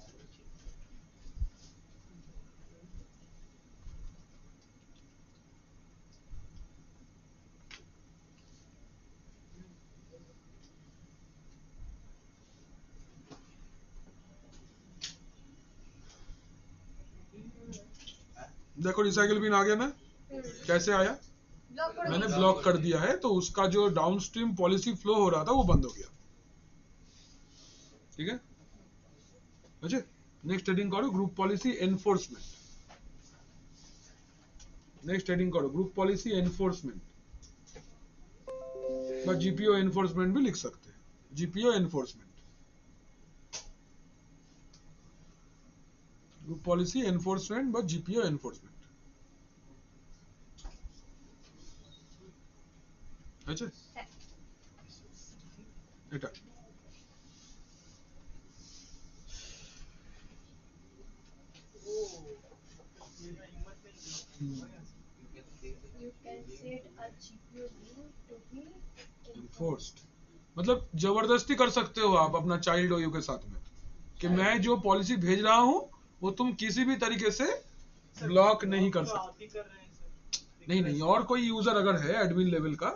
[SPEAKER 1] देखो रिसाइकल बिन आ गया ना, कैसे आया?
[SPEAKER 5] ब्लॉक कर
[SPEAKER 1] मैंने
[SPEAKER 5] दिया।
[SPEAKER 1] ब्लॉक कर दिया है, तो उसका जो डाउनस्ट्रीम पॉलिसी फ्लो हो रहा था वो बंद हो गया। ठीक है, अच्छा नेक्स्ट हेडिंग करो group policy enforcement, next heading करो ग्रुप पॉलिसी एनफोर्समेंट, बस जीपीओ एनफोर्समेंट भी लिख सकते हैं, GPO enforcement, group policy enforcement বা জিপিও এনফোর্সমেন্ট আছে
[SPEAKER 5] হ্যাঁ।
[SPEAKER 1] এটা
[SPEAKER 5] You can set a GPO rule to be
[SPEAKER 1] enforced मतलब जबरदस्ती कर सकते हो आप अपना चाइल्ड ओयू के साथ में कि मैं जो पॉलिसी भेज रहा हूं वो तुम किसी भी तरीके से ब्लॉक नहीं कर सकते
[SPEAKER 3] आप ही कर रहे हैं सर।
[SPEAKER 1] नहीं नहीं और कोई यूजर अगर है एडमिन लेवल का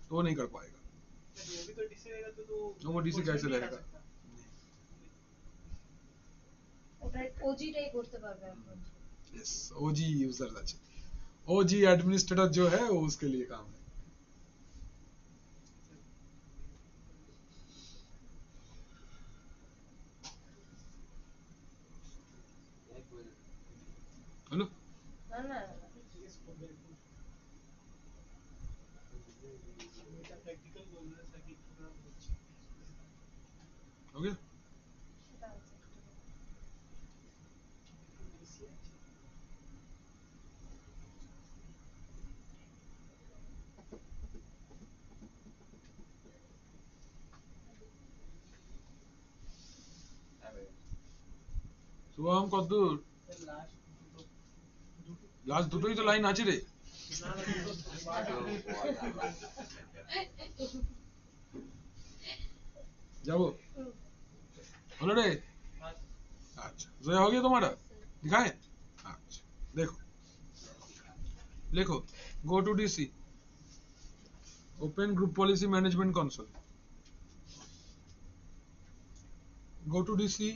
[SPEAKER 1] तो वो नहीं कर पाएगा
[SPEAKER 3] वो भी तो डीसी रहेगा तो
[SPEAKER 1] वो डीसी कैसे
[SPEAKER 3] नहीं
[SPEAKER 1] रहेगा
[SPEAKER 3] कर सकता।
[SPEAKER 5] ওটা ওজিটাই করতে পারবে এখন
[SPEAKER 1] यस ओजी यूजर আছে ओजी एडमिनिस्ट्रेटर जो है वो उसके लिए काम है हेलो
[SPEAKER 5] না না
[SPEAKER 3] এটা practical बोल रहे हैं सर कि पूरा
[SPEAKER 1] हो गया
[SPEAKER 5] সেটা acceptable।
[SPEAKER 1] শুভম কতদূর লাস্ট দুটোই তো লাইন আছে রে जाओ बोलो रे अच्छा जोया हो गया तुम्हारा दिखाए अच्छा देखो लिखो go to DC open group policy management console go to DC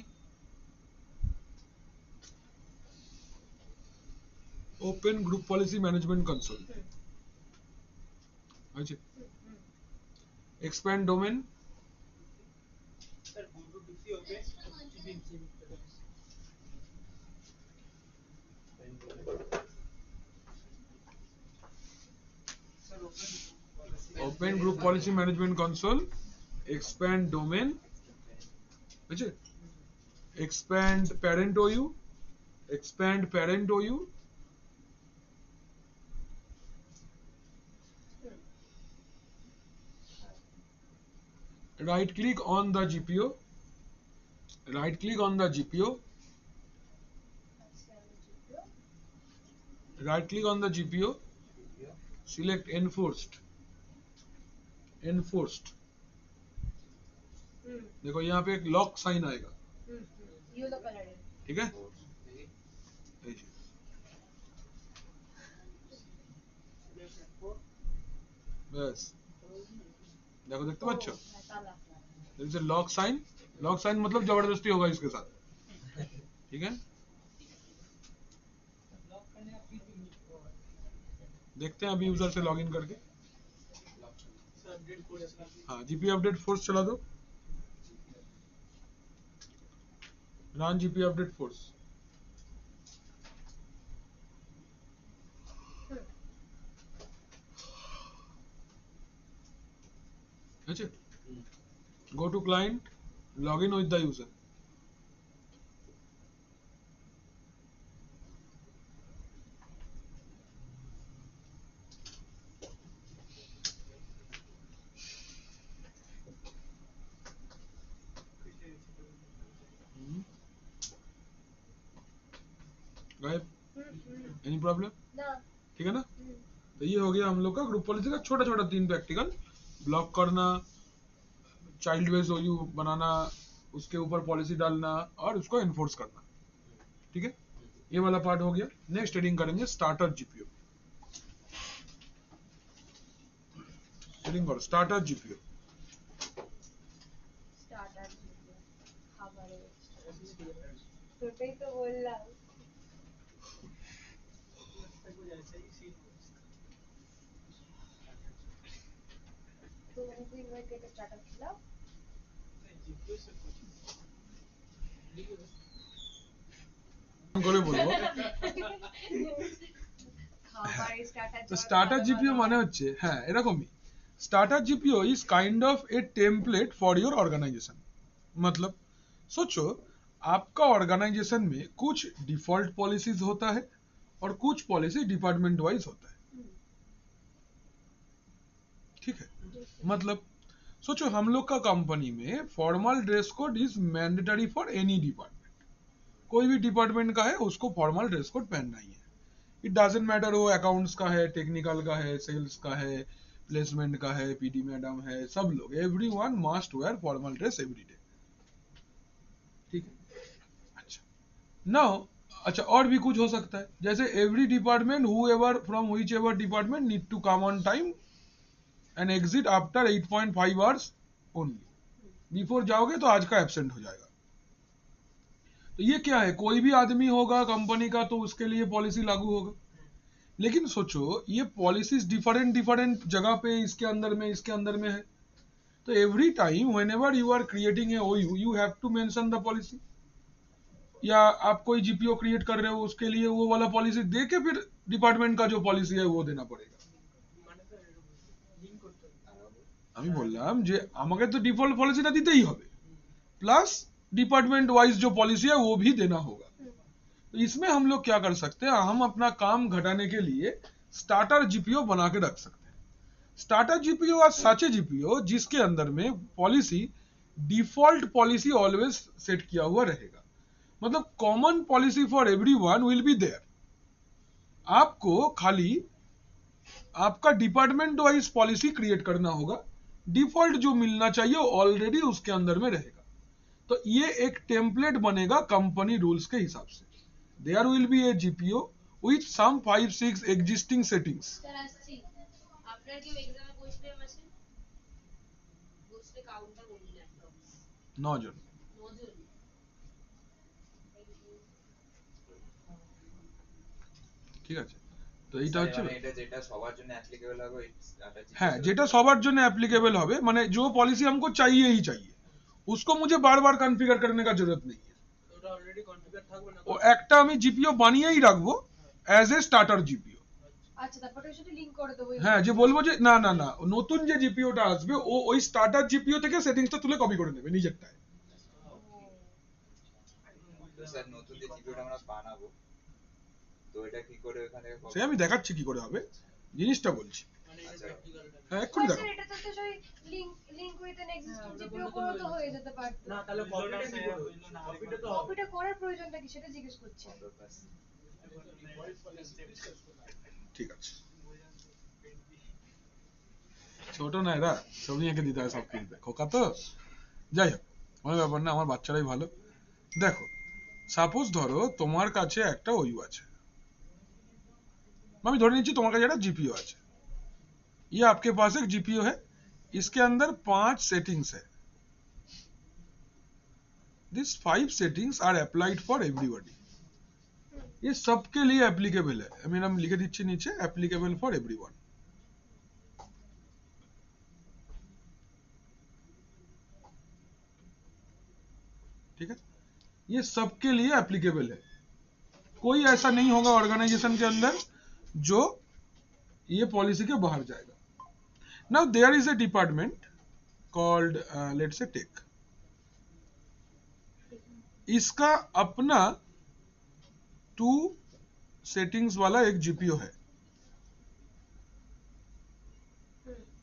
[SPEAKER 1] open group policy management console अच्छा expand domain
[SPEAKER 3] sir go to DC हो गए sir
[SPEAKER 1] open group policy management console expand domain अच्छा expand parent OU right click on the GPO select enforced देखो यहाँ पे एक lock sign आएगा
[SPEAKER 5] yellow colour है
[SPEAKER 1] ठीक है बस देखो देखते पाচ্ছ there is a lock sign मतलब जबरदस्ती होगा इसके साथ ठीक है देखते हैं अभी यूजर से लॉगिन करके हाँ जीपी अपडेट फोर्स चला दो रन जीपी अपडेट फोर्स अच्छा go to client login with the user गायब एनी प्रॉब्लम
[SPEAKER 5] ना
[SPEAKER 1] ठीक है ना तो ये हो गया हम लोग का ग्रुप पॉलिसी का छोटा छोटा 3 प्रैक्टिकल ब्लॉक करना चाइल्ड बेस ओयू बनाना उसके ऊपर पॉलिसी डालना और उसको एनफोर्स करना ठीक है ये वाला पार्ट हो गया नेक्स्ट रीडिंग करेंगे स्टार्टर जीपीओ रीडिंग करो स्टार्टर जीपीओ
[SPEAKER 5] স্টার্টার খাবারে তোটাই তো বললাম तो उनकी इनवाइट करके स्टार्टअप खिलाओ
[SPEAKER 1] করে বলবো
[SPEAKER 5] খাবারে স্টার্টার
[SPEAKER 1] তো স্টার্টার জিপিও মানে হচ্ছে হ্যাঁ এরকমই starter GPO is kind of a template for your organisation मतलब सोचो आपका ऑर्गेनाइजेशन में कुछ डिफॉल्ट पॉलिसीज होता है और कुछ पॉलिसी डिपार्टमेंट वाइज होता है, ठीक है। मतलब सोचो हम लोग का कंपनी में formal dress code is mandatory for any department, कोई भी डिपार्टमेंट का है उसको फॉर्मल ड्रेस कोड पहनना ही है। इट डजंट मैटर वो अकाउंट्स का है, टेक्निकल का है, सेल्स का है, प्लेसमेंट का है, पीडी मैडम है, सब लोग, everyone must where formal dress every day, ठीक है। अच्छा नाउ, अच्छा और भी कुछ हो सकता है, जैसे every department whoever from whichever department need to come on time and exit after 8.5 hours only, before जाओगे तो आज का एब्सेंट हो जाएगा। तो ये क्या है, कोई भी आदमी होगा कंपनी का तो उसके लिए पॉलिसी लागू होगा। लेकिन सोचो ये पॉलिसीज डिफरेंट डिफरेंट जगह पे इसके अंदर में है, तो every time whenever you are creating a OU you have to mention the policy, या आप कोई जीपीओ क्रिएट कर रहे हो उसके लिए वो वाला पॉलिसी दे के फिर डिपार्टमेंट का जो पॉलिसी है वो देना पड़ेगा। আমি বললাম যে আমাকে तो डिफॉल्ट पॉलिसीটা দিতেই হবে, प्लस डिपार्टमेंट वाइज जो पॉलिसी है वो भी देना होगा। तो इसमें हम लोग क्या कर सकते हैं, हम अपना काम घटाने के लिए स्टार्टर जीपीओ बना के रख सकते हैं। स्टार्टर जीपीओ और साचे जीपीओ जिसके अंदर में policy default policy always set किया हुआ रहेगा, मतलब common policy for everyone will be there. आपको खाली आपका डिपार्टमेंट वाइज पॉलिसी क्रिएट करना होगा, डिफॉल्ट जो मिलना चाहिए ऑलरेडी उसके अंदर में रहेगा। तो ये एक टेम्पलेट बनेगा कंपनी रूल्स के हिसाब से। There will be a GPO with some 5-6 existing settings।
[SPEAKER 2] Sir আসছি, আপনার কি এক্সামে বসবে মাসে? বসলে কাউন্টটা বলি ল্যাপটপ
[SPEAKER 1] 9 জন।
[SPEAKER 2] 9 জন।
[SPEAKER 1] ঠিক আছে, তো এইটা হচ্ছে
[SPEAKER 4] মানে এটা যেটা সবার জন্য অ্যাপ্লিকেবল হবে
[SPEAKER 1] হ্যাঁ, যেটা সবার জন্য অ্যাপ্লিকেবল হবে, মানে जो पॉलिसी हमको चाहिए ही चाहिए, उसको मुझे बार बार कॉन्फ़िगर करने का जरूरत नहीं है।
[SPEAKER 3] ওটা অলরেডি কনফিগার থাকবে না,
[SPEAKER 1] ও একটা আমি জিপিও বানিয়েই রাখবো অ্যাজ এ স্টার্টার জিপিও।
[SPEAKER 5] আচ্ছা তারপরে শুধু লিংক করে দেবো।
[SPEAKER 1] হ্যাঁ, যে বলবো যে না না না নতুন যে জিপিওটা আসবে ও ওই স্টার্টার জিপিও থেকে সেটিংসটা তুলে কপি করে নেবে নিজেরটায়।
[SPEAKER 4] স্যার নতুন যে জিপিওটা আমরা বানাবো তো এটা কি করে ওখানে
[SPEAKER 1] সে আমি দেখাচ্ছি কি করে হবে, জিনিসটা বলছি।
[SPEAKER 3] মানে এটা প্র্যাকটিক্যালটা
[SPEAKER 1] হ্যাঁ এক্ষুনি
[SPEAKER 5] আচ্ছা
[SPEAKER 1] দেখো।
[SPEAKER 5] এটা তো তো সেই link with an existing GPO করে তো হয়ে যেতে পারতো।
[SPEAKER 3] না তাহলে কপিটা কি করবে? কপিটা তো হবে।
[SPEAKER 5] কপিটা করার প্রয়োজনটা কি সেটা জিজ্ঞেস করছি।
[SPEAKER 1] ঠিক আছে, ছোট না এরা, ছবি এঁকে দিতে হয় সব কিছুতে, খোকা তো। যাই হোক কোনো ব্যাপার না, আমার বাচ্চারাই ভালো। দেখো সাপোজ ধরো তোমার কাছে একটা ওইউ আছে, আমি ধরে নিচ্ছি তোমার কাছে একটা जीपीओ আছে, ये आपके पास एक जीपीओ है, इसके अंदर 5 सेटिंग्स है। This 5 settings are applied for everybody, ये सबके लिए एप्लीकेबल है। आई मीन हम लिखे दीजिए नीचे एप्लीकेबल फॉर एवरीवन। ठीक है, ये सबके लिए एप्लीकेबल है, कोई ऐसा नहीं होगा ऑर्गेनाइजेशन के अंदर जो ये पॉलिसी के बाहर जाएगा। Now there is a department called let's say take, इसका अपना 2 सेटिंग्स वाला एक जीपीओ है।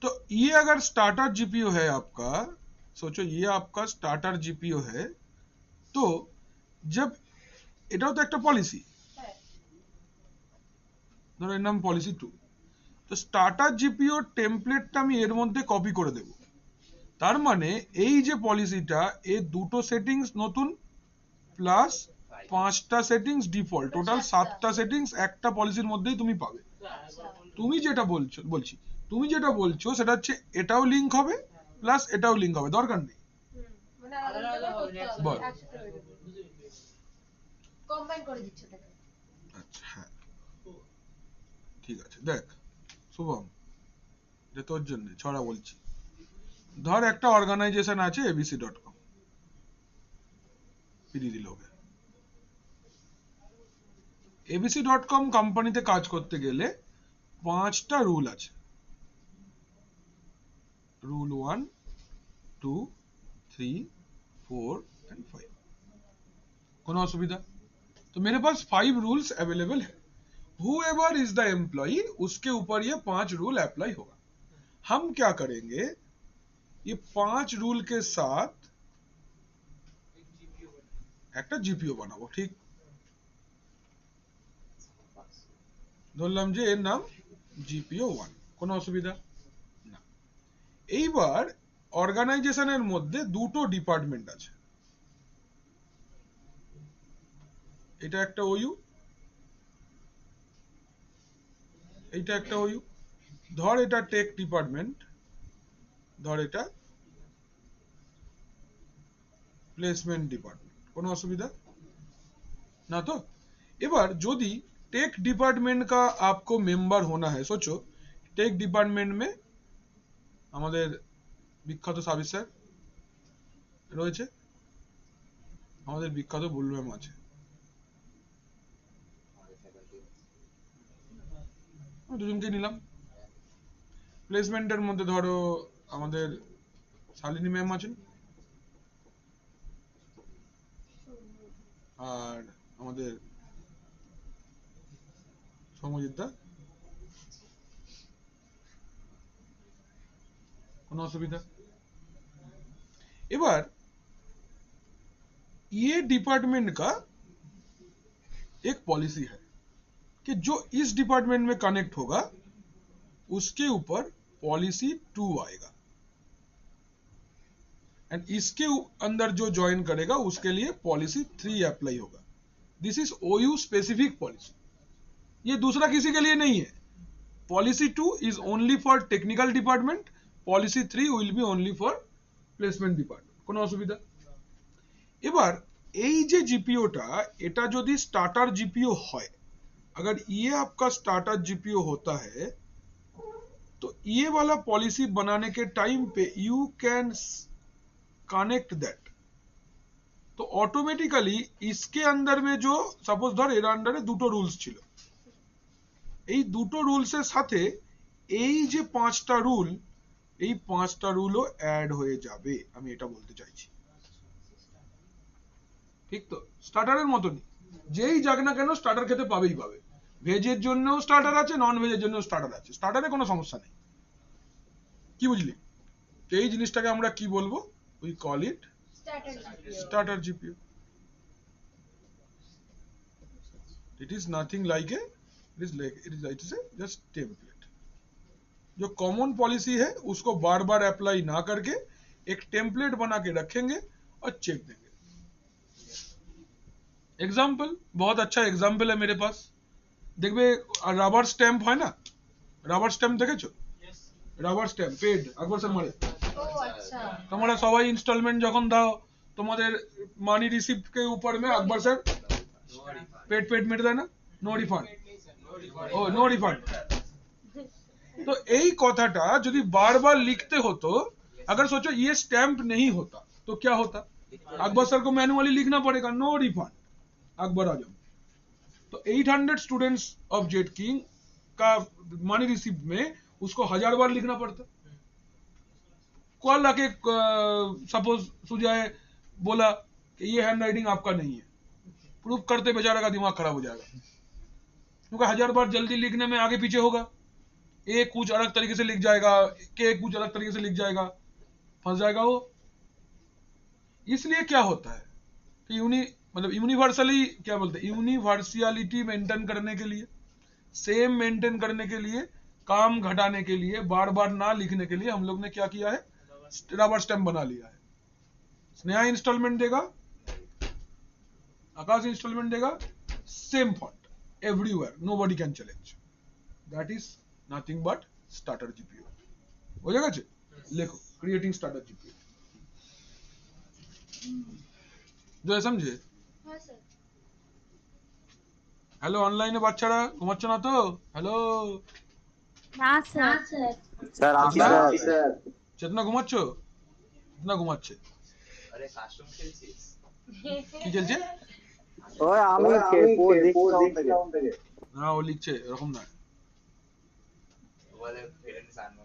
[SPEAKER 1] तो ये अगर स्टार्टर जीपीओ है आपका, सोचो ये आपका स्टार्टर जीपीओ है, तो जब এটাও তো একটা পলিসি, ধরো এর নাম পলিসি 2, তো স্টার্টার জিপিও টেমপ্লেটটা আমি এর মধ্যে কপি করে দেব। তার মানে এই যে পলিসিটা এর দুটো সেটিংস নতুন প্লাস 5টা সেটিংস ডিফল্ট, টোটাল 7টা সেটিংস একটা পলিসির মধ্যেই তুমি পাবে। তুমি যেটা বলছি তুমি যেটা বলছো সেটা হচ্ছে এটাও লিংক হবে প্লাস এটাও লিংক হবে, দরকার নেই।
[SPEAKER 5] মানে আলাদা আলাদা করতে হবে,
[SPEAKER 1] বল।
[SPEAKER 5] একসাথে হয়ে যাবে, কম্বাইন করে দিচ্ছে এটাকে।
[SPEAKER 1] আচ্ছা হ্যাঁ ঠিক আছে। দেখ শুভম, যে তোর জন্য ছড়া বলছি, ধর একটা অর্গানাইজেশন আছে abc.com, ফিরিয়ে দিল ওকে। abc.com কোম্পানিতে কাজ করতে গেলে 5টা রুল আছে, রুল 1, 2, 3, 4 and 5। কোনো অসুবিধা? तो मेरे पास 5 रूल्स अवेलेबल है. Whoever is the employee, उसके ऊपर ये 5 रूल अप्लाई होगा. हम क्या करेंगे, ये 5 रूल के साथ একটা জিপিও বানাবো. ঠিক, ধরলাম যে এর নাম জিপিও 1. কোনো অসুবিধা না. এইবার অর্গানাইজেশনের মধ্যে দুটো ডিপার্টমেন্ট আছে. এটা একটা ওইউ, এইটা একটা ওইউ. ধর এটা টেক ডিপার্টমেন্ট, ধর এটা प्लेसमेंट डिपार्टमेंट. কোনো অসুবিধা ना? तो এবার যদি टेक डिपार्टमेंट का आपको मेंबर होना है, सोचो टेक डिपार्टमेंट में আমাদের বিখ্যাত সাবির স্যার রয়েছে, আমাদের বিখ্যাত বুলু ম্যাম আছে, দুজনকে নিলাম. প্লেসমেন্টের মধ্যে ধরো আমাদের শালিনী ম্যাম আছেন, আর আমাদের সৌম্যজিৎ দা. কোনো অসুবিধা? এবার ये डिपार्टमेंट का एक पॉलिसी है कि जो इस डिपार्टमेंट में कनेक्ट होगा उसके ऊपर पॉलिसी 2 आएगा, एंड इसके अंदर जो ज्वाइन करेगा उसके लिए पॉलिसी 3 अप्लाई होगा. This is ओयू specific policy. ये दूसरा किसी के लिए नहीं है. Policy 2 is only for technical department, policy 3 will be only for placement department. কোনো অসুবিধা? এবার এই যে जीपीओটা, এটা যদি स्टार्टर जीपीओ হয়, अगर ये आपका स्टार्टर जीपीओ होता है तो ये वाला पॉलिसी बनाने के टाइम पे यू कैन कनेक्ट दैट. तो ऑटोमेटिकली इसके अंदर में जो सपोज धर এর আন্ডারে দুটো রুলস ছিল, এই দুটো রুলসের সাথে এই যে 5টা রুল, এই 5টা রুলও অ্যাড হয়ে যাবে. আমি এটা বলতে চাইছি. ঠিক তো? স্টার্টারের মতনই, যেই যাক না কেন স্টার্টার খেতে পাবেই পাবে. ভেজের জন্যও স্টার্টার আছে, নন ভেজের জন্যও স্টার্টার আছে. স্টার্টারে কোনো সমস্যা নেই. কি বুঝলি? তো এই জিনিসটাকে আমরা কি বলবো? We call it starter GPO. It is nothing like a, it is a just template. जो कॉमन पॉलिसी है उसको बार बार अप्लाई ना करके एक टेम्पलेट बना के रखेंगे और चेक देंगे. एग्जाम्पल, बहुत अच्छा एग्जाम्पल है मेरे पास. देखबे রাবার স্ট্যাম্প হয় না, রাবার স্ট্যাম্প দেখেছো? রাবার স্ট্যাম্প পেড আকবর স্যার মারে.
[SPEAKER 5] ও আচ্ছা,
[SPEAKER 1] তোমরা সবাই ইনস্টলমেন্ট যখন দাও তোমাদের মানি রিসিপ্ট के ऊपर में আকবর স্যার पेड पेड মেরে দেয় না, নো রিফান্ড. ও নো রিফান্ড. तो এই কথাটা যদি बार-बार लिखते हो तो अगर सोचो ये स्टैम्प नहीं होता तो क्या होता? अकबर सर को मैनुअली लिखना पड़ेगा नो रिफंड अकबर आजम. तो 800 स्टूडेंट्स ऑफ जेट किंग का मनी रिसीप्ट में उसको 1000 बार लिखना पड़ता. कॉल आके सपोज सुजाए बोला कि ये हैंड राइटिंग आपका नहीं है, प्रूफ करते बेचारा का दिमाग खराब हो जाएगा, क्योंकि 1000 बार जल्दी लिखने में आगे पीछे होगा. ए कुछ अलग तरीके से लिख जाएगा, के कुछ अलग तरीके से लिख जाएगा, फंस जाएगा वो. इसलिए क्या होता है कि मतलब यूनिवर्सली क्या बोलते हैं, यूनिवर्सलिटी मेंटेन करने के लिए, सेम मेंटेन करने के लिए, काम घटाने के लिए, बार बार ना लिखने के लिए हम लोग ने क्या किया है, रबर स्टैम्प बना लिया है. स्नेहा इंस्टॉलमेंट देगा, आकाश इंस्टॉलमेंट देगा, same font everywhere, nobody can challenge. That is nothing but starter GPO. हो जाएगा? लिखो क्रिएटिंग स्टार्टर जीपीओ. जो समझे?
[SPEAKER 5] হ্যাঁ স্যার।
[SPEAKER 1] হ্যালো অনলাইনে বাচ্চারা ঘুমাচ্ছ না তো? হ্যালো
[SPEAKER 6] না স্যার।
[SPEAKER 7] স্যার আসি স্যার।
[SPEAKER 1] চেতনা ঘুমাচ্ছ? চেতনা ঘুমাচ্ছে.
[SPEAKER 4] আরে কাস্টম খেলছিস?
[SPEAKER 1] কি খেলছে?
[SPEAKER 7] ওই আমি দেখছিলাম থেকে।
[SPEAKER 1] না ও লিখছে, এরকম না.
[SPEAKER 4] বলে পেরেন্টস আনবো।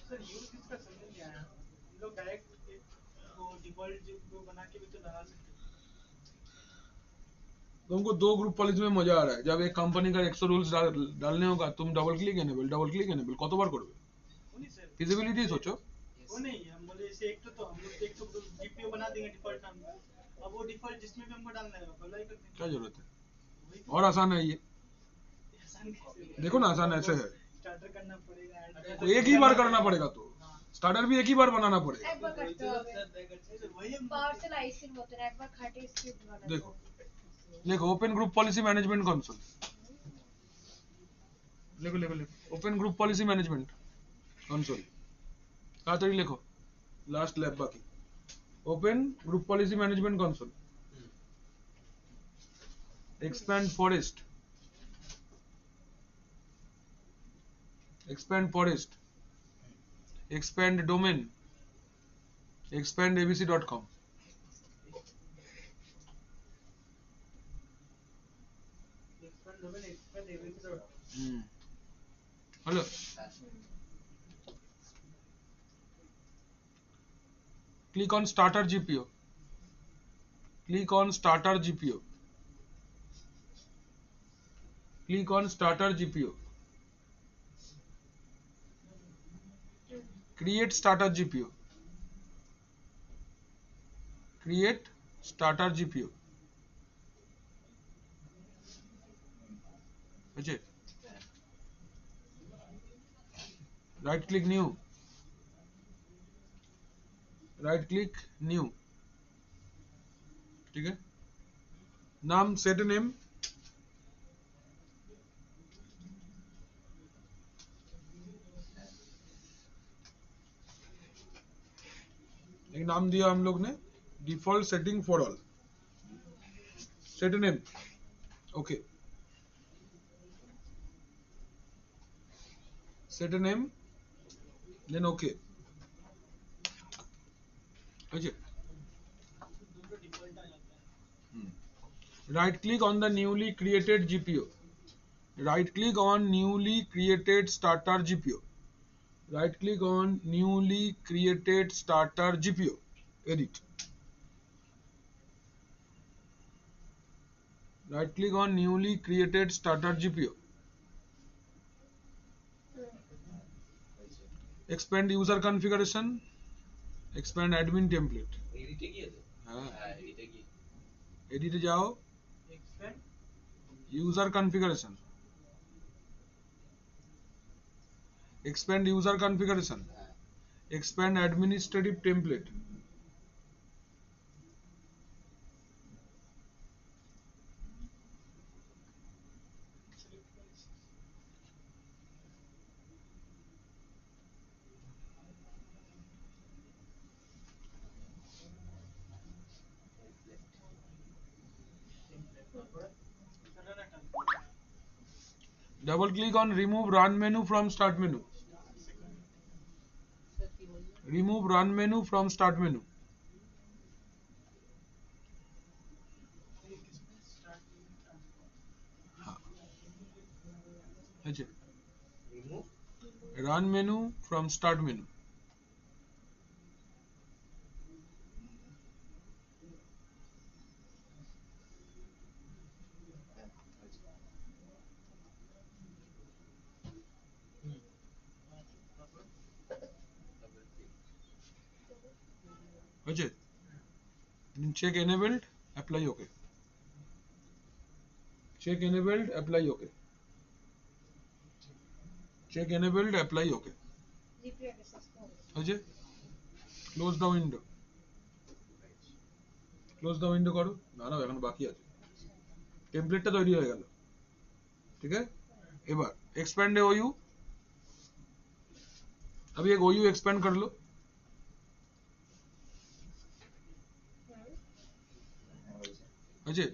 [SPEAKER 3] सर यूज किसका समझ नहीं आया. हम लोग डायरेक्ट वो डिफॉल्ट जो बना के भी तो लगा सकते हैं।
[SPEAKER 1] तुमको दो ग्रुप पॉलिसी में मजा आ रहा है। जब एक कंपनी का 100 रूल्स डालने होगा, तुम डबल क्लिक एनेबल কতবার করবে?
[SPEAKER 3] वो नहीं सर,
[SPEAKER 1] फिजिबिलिटी सोचो।
[SPEAKER 3] वो नहीं, हम बोले जैसे एक तो हम लोग एक तो जीपीओ बना देंगे डिफॉल्ट नाम का, अब वो डिफॉल्ट जिसमें भी हमको डालना है अप्लाई कर देंगे।
[SPEAKER 1] क्या जरूरत है?
[SPEAKER 3] वही तो
[SPEAKER 1] और आसान है ये।
[SPEAKER 3] आसान कैसे
[SPEAKER 1] देखो ना, आसान ऐसे है।
[SPEAKER 3] स्टार्टर करना पड़ेगा,
[SPEAKER 1] तो एक ही बार करना पड़ेगा, तो स्टार्टर भी एक ही बार बनाना पड़ेगा।
[SPEAKER 5] একবার করতে হবে।
[SPEAKER 3] वही हम
[SPEAKER 5] পাওয়ারসেল আইসির মতন একবার খাটিয়ে স্ক্রিপ্ট বানাতে
[SPEAKER 1] देखो
[SPEAKER 5] হবে।
[SPEAKER 1] देखो open group policy management console, लिखो open group policy management console, ताड़ाताड़ी लिखो, लास्ट लैब बाकी। Open group policy management console, expand forest, expand domain, expand abc.com। Hello, click on starter GPO, click on starter GPO, click on starter GPO, create starter GPO, create starter GPO, अच्छा, right click new, right click new, ठीक है, नाम set name, एक नाम दिया हम लोग ने, default setting for all, set name, okay, set name, then okay, अच्छा, right click on the newly created GPO, right click on newly created starter GPO, right click on newly created starter GPO, edit, right click on newly created starter GPO, expand user configuration, expand admin template,
[SPEAKER 4] এডিটে গিয়েছে?
[SPEAKER 1] हाँ,
[SPEAKER 4] হ্যাঁ, এডিটে গিয়ে।
[SPEAKER 1] edit जाओ, user configuration, expand user configuration, expand administrative template, double click on remove run menu from start menu, remove run menu from start menu, अच्छा, run menu from start menu, अच्छा, check enabled, apply okay, check enabled, apply okay, check enabled, apply okay,
[SPEAKER 5] GPO access করো।
[SPEAKER 1] अच्छा, close the window, close the window करो, না না এখন বাকি আছে, টেমপ্লেটটা তৈরি হয়ে গেল, ठीक है, এবার expand OU, अभी एक OU expand कर लो, अच्छा,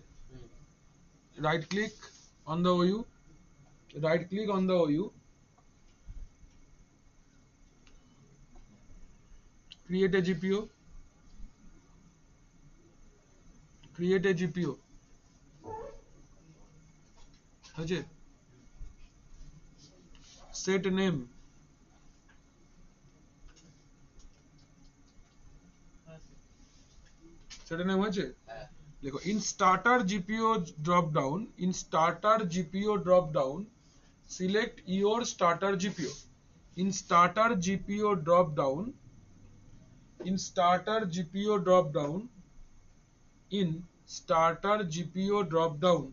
[SPEAKER 1] right click on the OU, right click on the OU, create a GPO, create a GPO, अच्छा, set name, সেটা নেম হয়েছে
[SPEAKER 4] হ্যাঁ
[SPEAKER 1] দেখো in starter GPO drop down select your starter GPO in starter GPO drop down in starter GPO drop down in starter GPO drop down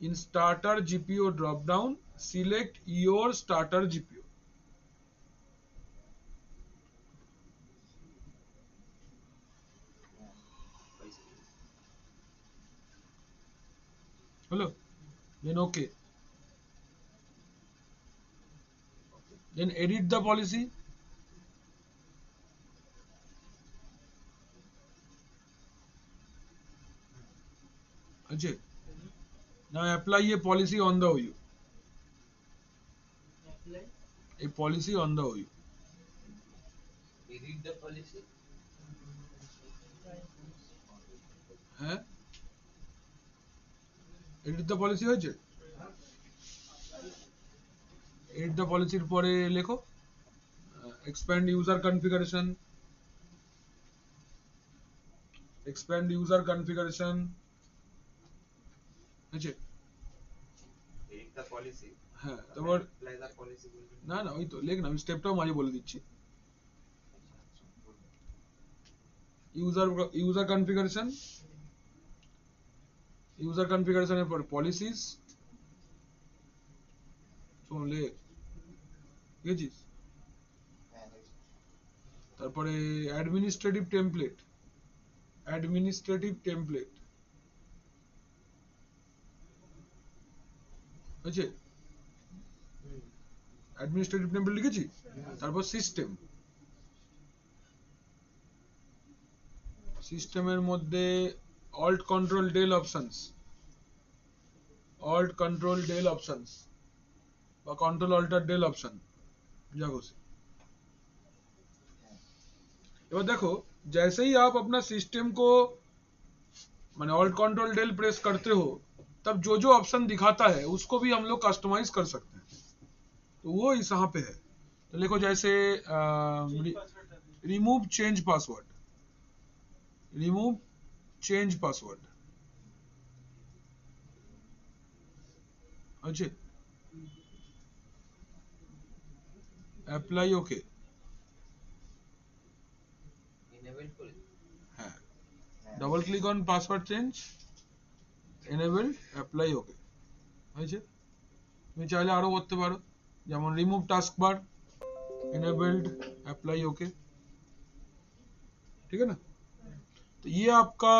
[SPEAKER 1] in starter GPO drop down select your starter GPO hello then okay then edit the policy Ajay now apply a policy on the OU
[SPEAKER 3] apply
[SPEAKER 1] a policy on the OU
[SPEAKER 4] edit the policy
[SPEAKER 1] হ্যাঁ edit the policy হয়েছে edit the policy এর পরে লেখো expand user configuration আছে
[SPEAKER 4] edit the policy
[SPEAKER 1] হ্যাঁ তারপর
[SPEAKER 4] apply the policy বলবেন
[SPEAKER 1] না না ওই তো লেখ না আমি স্টেপটাও মাঝে বলে দিচ্ছি user configuration এর পর policies শোন লেখ বুঝেছিস তারপরে administrative template হয়েছে administrative template লিখেছি তারপর সিস্টেমের মধ্যে alt control del options বা control alter del option যা খুশি एबार देखो जैसे ही आप अपना सिस्टम को माने ऑल्ट कंट्रोल डेल प्रेस करते हो तब जो जो ऑप्शन दिखाता है उसको भी हम लोग कस्टमाइज कर सकते हैं तो वो इस यहाँ पे है तो देखो जैसे रिमूव चेंज पासवर्ड अच्छा अप्लाई ओके
[SPEAKER 4] enable করে
[SPEAKER 1] হ্যাঁ double click on password change enable apply okay হয়েছে তুমি চাইলে আরো করতে পারো যেমন remove taskbar enabled apply okay ठीक है ना तो ये आपका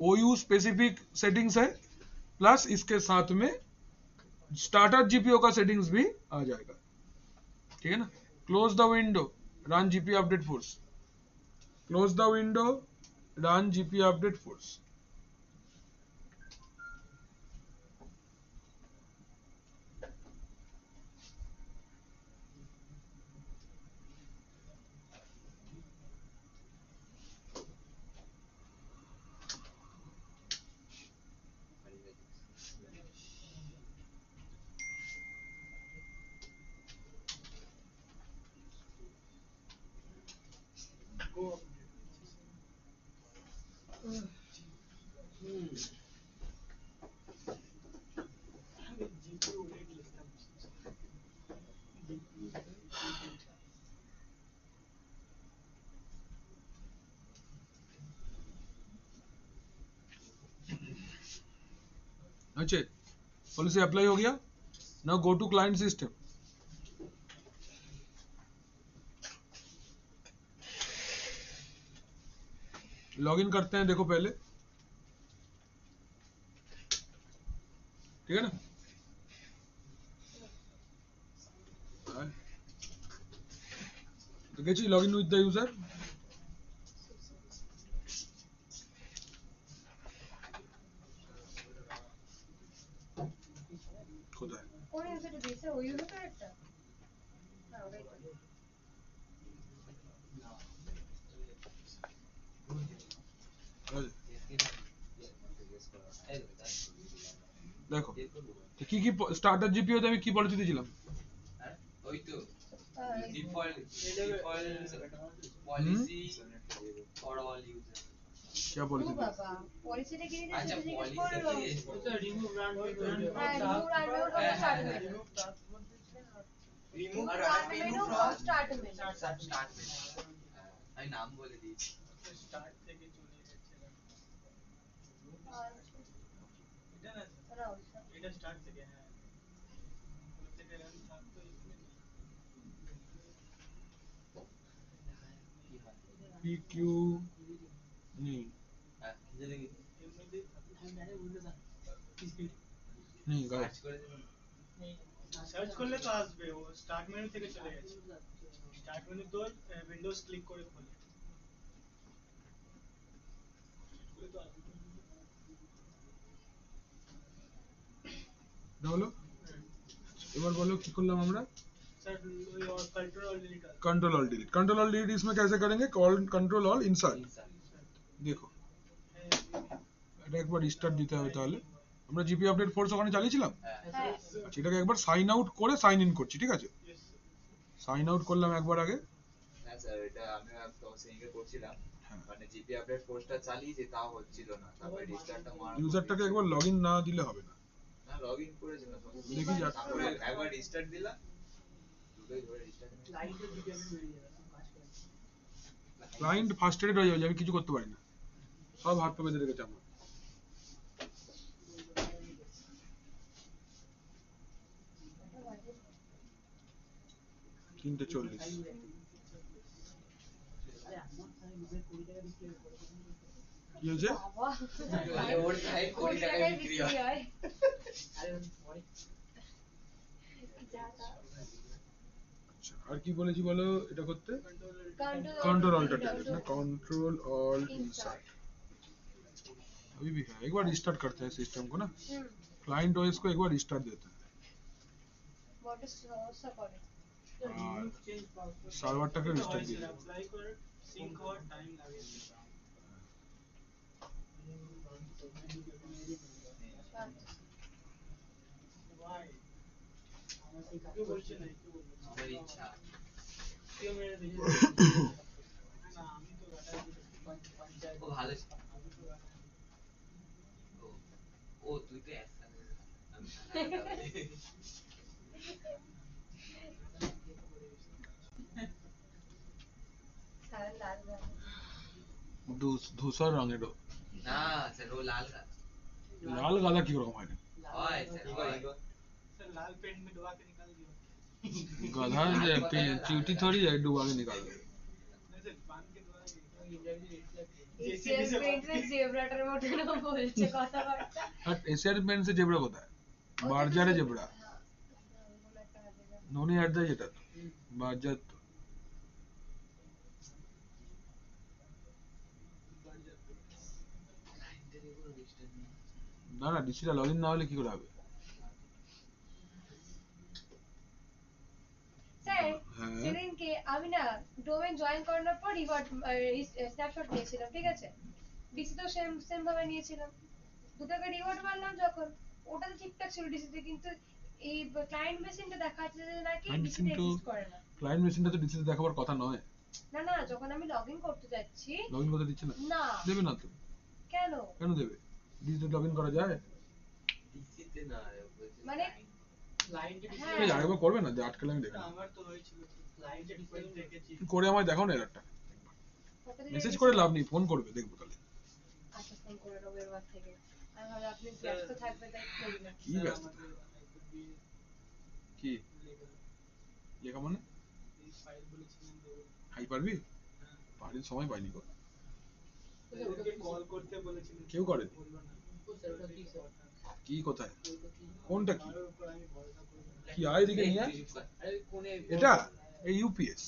[SPEAKER 1] OU स्पेसिफिक सेटिंग्स है प्लस इसके साथ में स्टार्टर GPO का सेटिंग्स भी आ जाएगा ठीक है ना close the window run GPO update force close the window run GPO update force
[SPEAKER 3] go
[SPEAKER 1] अच्छा पॉलिसी अप्लाई हो गया now go to client system login करते हैं देखो पहले ठीक है ना तो कैसे लॉगिन विद द यूजर खुदा है
[SPEAKER 5] কোন ইউজারটা দিয়েছে ওই ইউজারটা একটা হ্যাঁ ওটাই তো।
[SPEAKER 1] দেখো তো কি কি স্টার্টার জিপিও তে আমি কি পলিসি দিয়েছিলাম
[SPEAKER 4] হ্যাঁ ওই তো
[SPEAKER 5] আহ,
[SPEAKER 4] default policy for all users
[SPEAKER 1] क्या पॉलिसी
[SPEAKER 5] ও বাবা পলিসিটা কি দিতে
[SPEAKER 4] আচ্ছা
[SPEAKER 5] সেটা জিজ্ঞেস
[SPEAKER 4] পলিসি
[SPEAKER 5] করলো
[SPEAKER 3] রিমুভ রান
[SPEAKER 5] হ্যাঁ remove run menu start menu
[SPEAKER 4] remove
[SPEAKER 5] run menu start menu
[SPEAKER 4] start আমি নাম বলে দিয়েছি
[SPEAKER 3] স্টার্ট থেকে চলে যাচ্ছে এটা না এটা স্টার্ট থেকে হ্যাঁ ওর থেকে রান থাকতো এখানে
[SPEAKER 4] কি হয়
[SPEAKER 1] PQ नहीं
[SPEAKER 4] হ্যাঁ যে দেখি
[SPEAKER 3] এমনিতেই
[SPEAKER 1] नहीं गायब
[SPEAKER 4] সার্চ করে দিন
[SPEAKER 3] সার্চ করলে তো আসবে ও স্টার্ট মেনু থেকে চলে গেছে স্টার্ট মেনু তোর উইন্ডোজ ক্লিক করে খোলে
[SPEAKER 1] না হলো এবার বলো কি করলাম আমরা
[SPEAKER 3] सर और control delete
[SPEAKER 1] control all delete इसमें कैसे करेंगे कंट्रोल ऑल इंसर्ट देखो এটা একবার রিস্টার্ট দিতে হবে তাহলে আমরা জিপি আপডেট ফোর্স ওখানে চালিয়েছিলাম
[SPEAKER 5] হ্যাঁ
[SPEAKER 1] আচ্ছা এটাকে একবার সাইন আউট করে সাইন ইন করছি ঠিক আছে সাইন আউট করলাম একবার আগে
[SPEAKER 4] হ্যাঁ স্যার এটা আমি তো সিঙ্গে করছিলাম
[SPEAKER 1] হ্যাঁ।
[SPEAKER 4] মানে জিপি আপডেট কোর্সটা চালিয়েছি তাও হচ্ছিল না তারপরে রিস্টার্টটা মার
[SPEAKER 1] ইউজারটাকে একবার লগইন না দিলে হবে না
[SPEAKER 4] না লগইন করেছিলাম
[SPEAKER 1] দেখি যাক।
[SPEAKER 4] তারপরে একবার রিস্টার্ট দিলাম দুটোই ধরে রিস্টার্ট
[SPEAKER 1] ক্লায়েন্ট ফার্স্টেড হয়ে যাবে আমি কিছু করতে পারি না সব হাত পা বেঁধে রেখেছে আমার তিনটে 40 কি হয়েছে
[SPEAKER 5] বাবা
[SPEAKER 4] ওর সাইড
[SPEAKER 5] কোটি
[SPEAKER 4] কোটি টাকা
[SPEAKER 5] টাকায়
[SPEAKER 4] বিক্রি
[SPEAKER 5] বিক্রি
[SPEAKER 4] হয়
[SPEAKER 5] হয় যা তা
[SPEAKER 1] আচ্ছা আর কি বলেছি বলো এটা করতে
[SPEAKER 5] कंट्रोल
[SPEAKER 1] कंट्रोल ऑल्ट टैब ना कंट्रोल ऑल्ट इंसर्ट अभी भी है एक बार रिस्टार्ट करते हैं सिस्टम को ना क्लाइंट ओएस को एक बार रिस्टार्ट देते हैं
[SPEAKER 5] व्हाट इज समस्या করে
[SPEAKER 1] সার্ভারটাকে রিস্টার্ট দিয়ে দেবো।
[SPEAKER 3] अप्लाई कर सिंक और टाइम लगे व्हाई क्यों बोलছে না क्यों बोलছে
[SPEAKER 4] আমার ইচ্ছা
[SPEAKER 3] क्यों मेरे दिखे না আমি তো গাটা
[SPEAKER 4] ও ভালো ছিল। ও তুই তো একসাথে আমি
[SPEAKER 5] সারা লাল লাল
[SPEAKER 1] ধূসর রঙের
[SPEAKER 4] না স্যার ও লাল গাছ
[SPEAKER 1] লাল গাদা কি রকম হয়
[SPEAKER 4] হয় স্যার হয়
[SPEAKER 3] सर लाल पेंट में डुबा के निकाल दियो
[SPEAKER 1] गाधा च्यूटी थोड़ी है डुबा के निकाल दो
[SPEAKER 3] नहीं सर बांध के डुबा के
[SPEAKER 5] এশিয়ান পেইন্টস জেব্রাটার মতো না বলছে কথাবার্তা
[SPEAKER 1] हट एशियन पेंट से जेब्रा কোথায় বারজারে জেব্রা ননি অ্যাট দা যেটা বারজার তো না না ডিসিটা লগইন না হলে কি করে হবে
[SPEAKER 5] স্যার
[SPEAKER 1] হ্যাঁ।
[SPEAKER 5] সেদিনকে আমি না ডোমেন জয়েন করানোর পর রিওয়ার্ড স্ন্যাপশট নিয়েছিলাম ঠিক আছে ডিসি তো সেম সেম ভাবে নিয়েছিলাম দুটোকে রিওয়ার্ড মারলাম যখন ওটা তো ঠিকঠাক ছিল ডিসিতে কিন্তু এই ক্লায়েন্ট মেশিনটা দেখাচ্ছে যে নাকি
[SPEAKER 1] Client
[SPEAKER 5] ডিসিতে
[SPEAKER 1] machine তো-
[SPEAKER 5] এক্সিস্ট করে না
[SPEAKER 1] ক্লায়েন্ট মেশিনটা তো ডিসিতে দেখাবার কথা নয়
[SPEAKER 5] না না যখন আমি লগইন করতে যাচ্ছি
[SPEAKER 1] লগইন করতে দিচ্ছে না
[SPEAKER 5] না
[SPEAKER 1] দেবে না তো
[SPEAKER 5] কেন
[SPEAKER 1] কেন দেবে ডিসিতে লগইন করা যায়
[SPEAKER 4] ডিসিতে না বলছে
[SPEAKER 5] মানে
[SPEAKER 3] लाइन के
[SPEAKER 5] হ্যাঁ
[SPEAKER 1] ঠিক আছে আরেকবার করবে না যে আটকালে আমি দেখে নেবো।
[SPEAKER 3] আমার তো হয়েছিল লাইন কে ডিফারেন্ট দেখেছি
[SPEAKER 1] করে আমায় দেখাও না এরারটা
[SPEAKER 5] কতদিন
[SPEAKER 1] মেসেজ
[SPEAKER 5] আগে
[SPEAKER 1] করে
[SPEAKER 5] ছিল?
[SPEAKER 1] লাভ নেই ফোন করবে দেখবো তাহলে
[SPEAKER 5] আচ্ছা ফোন করে নেবো এবার থেকে আমি ভাবলাম আপনি ব্যস্ত থাকবেন তাই করি না
[SPEAKER 1] কি ব্যস্ত কি লেখা মানে
[SPEAKER 3] ফাইল বলেছিলেন দেবো
[SPEAKER 1] হাই পারবি পারি সময় পাইনি গো
[SPEAKER 3] ওদেরকে কল করতে বলেছিলেন
[SPEAKER 1] কেউ করে
[SPEAKER 3] বললো না
[SPEAKER 1] কি কোথায় কোনটা কি
[SPEAKER 3] আর উপর আমি ভরসা করব না
[SPEAKER 1] কি আয় দিকে নিয়ে আয়। এটা এই UPS